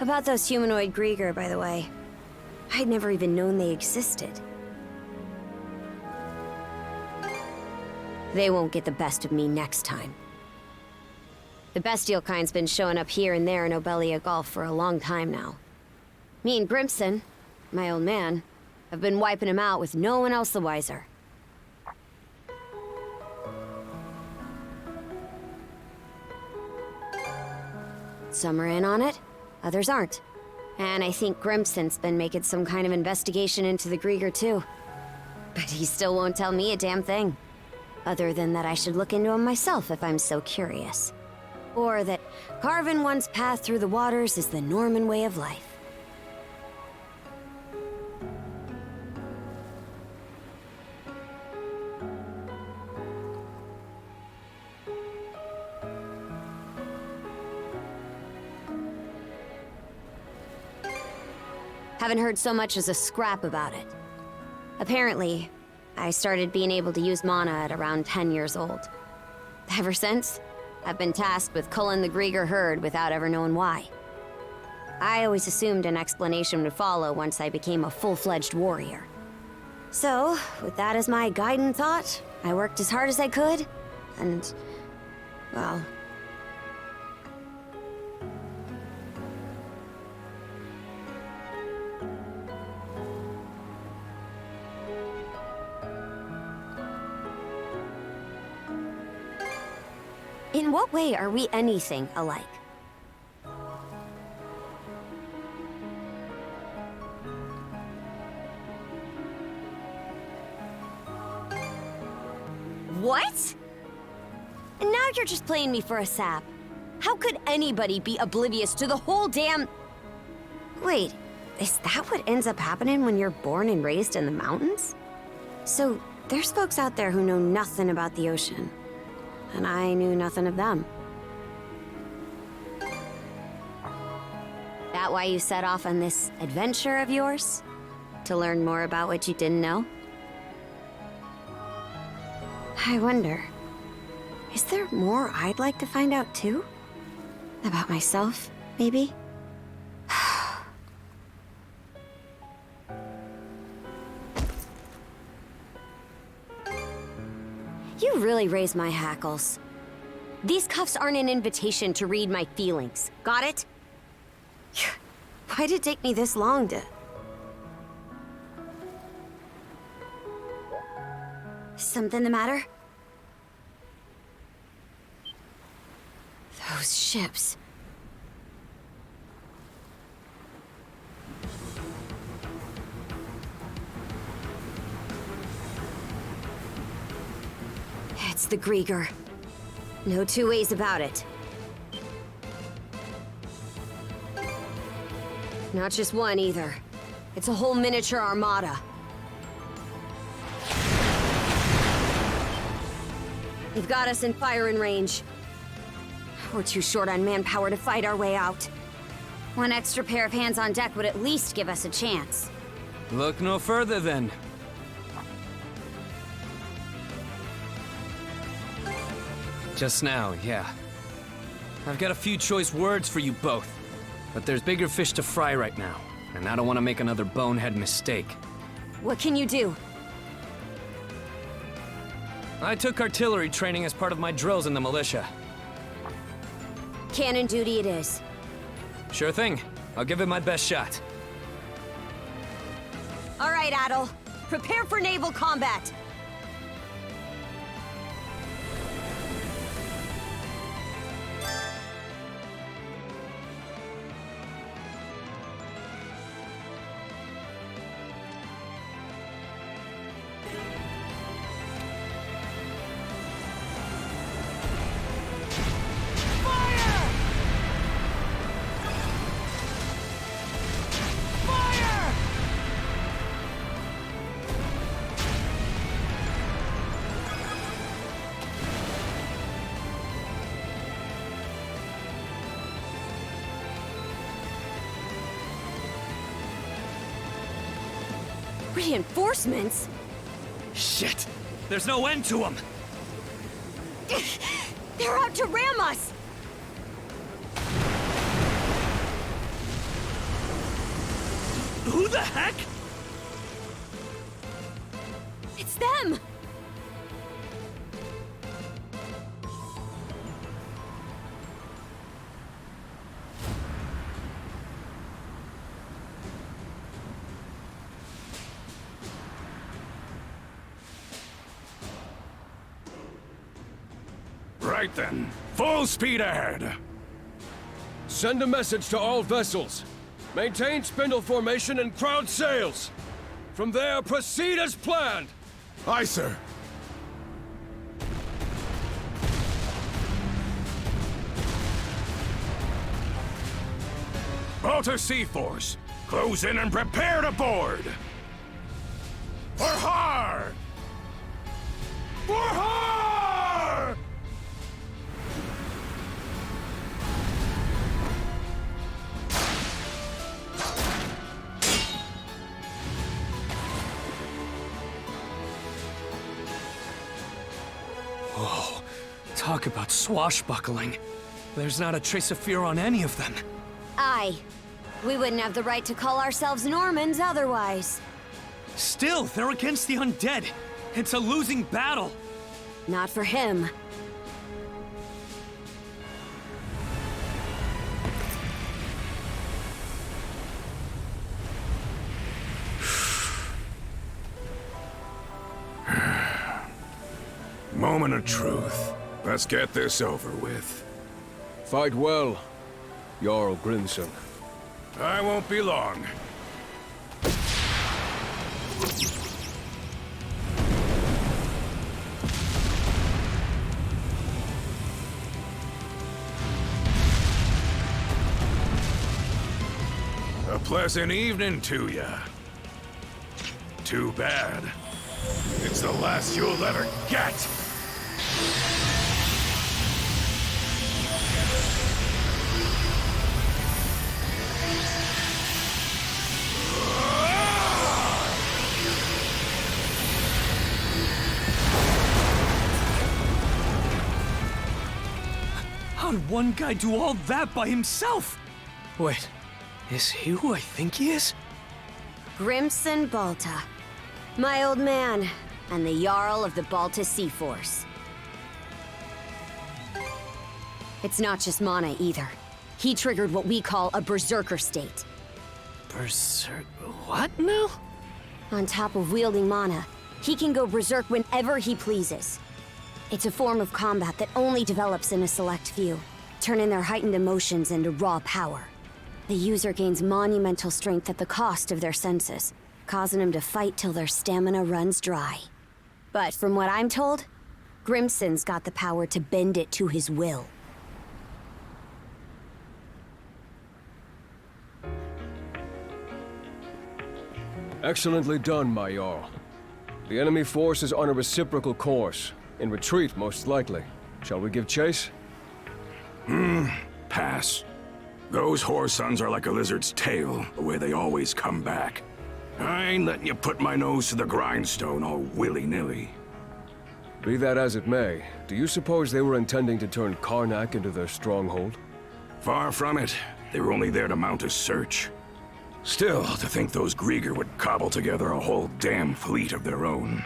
About those humanoid Grieger, by the way. I'd never even known they existed. They won't get the best of me next time. The bestial kind's been showing up here and there in Obelia Gulf for a long time now. Me and Grimson, my old man, have been wiping them out with no one else the wiser. Some are in on it, others aren't. And I think Grimson's been making some kind of investigation into the Grieger too. But he still won't tell me a damn thing. Other than that I should look into him myself if I'm so curious. Or that carving one's path through the waters is the Norman way of life. Haven't heard so much as a scrap about it. Apparently, I started being able to use mana at around 10 years old. Ever since, I've been tasked with culling the Grieger herd without ever knowing why. I always assumed an explanation would follow once I became a full-fledged warrior. So, with that as my guiding thought, I worked as hard as I could, and, well... In what way are we anything alike? What? And now you're just playing me for a sap. How could anybody be oblivious to the whole damn... Wait, is that what ends up happening when you're born and raised in the mountains? So, there's folks out there who know nothing about the ocean. And I knew nothing of them. That why you set off on this adventure of yours? To learn more about what you didn't know? I wonder, is there more I'd like to find out too? About myself, maybe? You really raise my hackles. These cuffs aren't an invitation to read my feelings. Got it? Why'd it take me this long to... Something the matter? Those ships... It's the Grieger. No two ways about it. Not just one, either. It's a whole miniature armada. They've got us in firing range. We're too short on manpower to fight our way out. One extra pair of hands on deck would at least give us a chance. Look no further, then. Just now, yeah. I've got a few choice words for you both. But there's bigger fish to fry right now, and I don't want to make another bonehead mistake. What can you do? I took artillery training as part of my drills in the militia. Cannon duty it is. Sure thing. I'll give it my best shot. All right, Adel. Prepare for naval combat. Reinforcements? Shit! There's no end to them! They're out to ram us! Who the heck? It's them! Right then, full speed ahead. Send a message to all vessels. Maintain spindle formation and crowd sails. From there, proceed as planned. Aye, sir. Balta Sea Force, close in and prepare to board. For hard! For hard! Oh, talk about swashbuckling. There's not a trace of fear on any of them. Aye. We wouldn't have the right to call ourselves Normans otherwise. Still, they're against the undead. It's a losing battle. Not for him. Moment of truth. Let's get this over with. Fight well, Jarl Grimson. I won't be long. A pleasant evening to ya. Too bad. It's the last you'll ever get! How did one guy do all that by himself? Wait, is he who I think he is? Grimson Balta. My old man, and the Jarl of the Balta Sea Force. It's not just mana either. He triggered what we call a berserker state. What now? On top of wielding mana, he can go berserk whenever he pleases. It's a form of combat that only develops in a select few, turning their heightened emotions into raw power. The user gains monumental strength at the cost of their senses, causing them to fight till their stamina runs dry. But from what I'm told, Grimson's got the power to bend it to his will. Excellently done, my Jarl. The enemy force is on a reciprocal course. In retreat, most likely. Shall we give chase? Pass. Those whore sons are like a lizard's tail, the way they always come back. I ain't letting you put my nose to the grindstone all willy-nilly. Be that as it may, do you suppose they were intending to turn Carnac into their stronghold? Far from it. They were only there to mount a search. Still, to think those Grieger would cobble together a whole damn fleet of their own.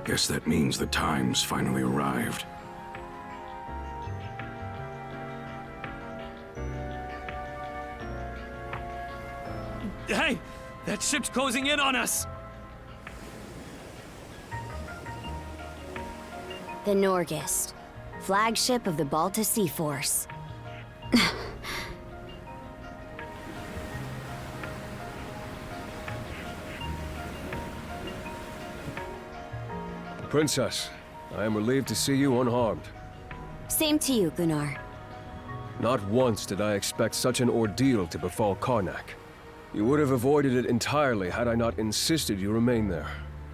Guess that means the time's finally arrived. Hey! That ship's closing in on us! The Norgist, flagship of the Balta Sea Force. Princess, I am relieved to see you unharmed. Same to you, Gunnar. Not once did I expect such an ordeal to befall Carnac. You would have avoided it entirely had I not insisted you remain there.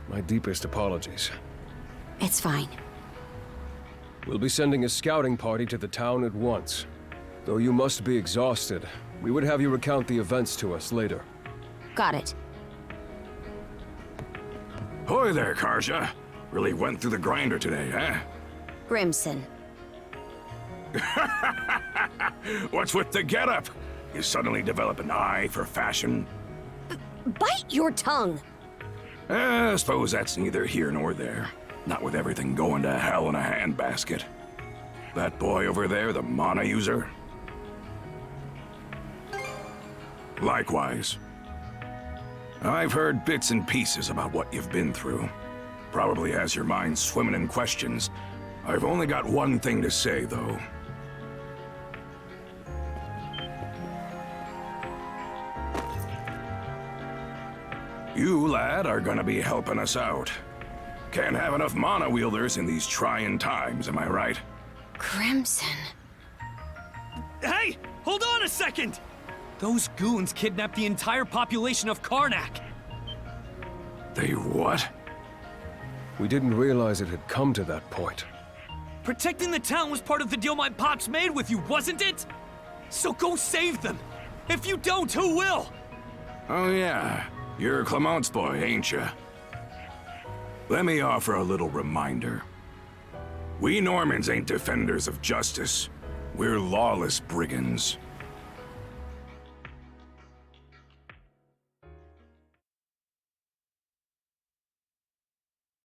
My deepest apologies. It's fine. We'll be sending a scouting party to the town at once. Though you must be exhausted, we would have you recount the events to us later. Got it. Hoy there, Karja. Really went through the grinder today, huh? Grimson. What's with the getup? You suddenly develop an eye for fashion? Bite your tongue! I suppose that's neither here nor there. Not with everything going to hell in a handbasket. That boy over there, the mana user? Likewise. I've heard bits and pieces about what you've been through. Probably has your mind swimming in questions. I've only got one thing to say, though. You, lad, are gonna be helping us out. Can't have enough mana wielders in these trying times, am I right? Crimson. Hey! Hold on a second! Those goons kidnapped the entire population of Carnac. They what? We didn't realize it had come to that point. Protecting the town was part of the deal my pops made with you, wasn't it? So go save them. If you don't, who will? Oh yeah, you're Clement's boy, ain't ya? Let me offer a little reminder. We Normans ain't defenders of justice. We're lawless brigands.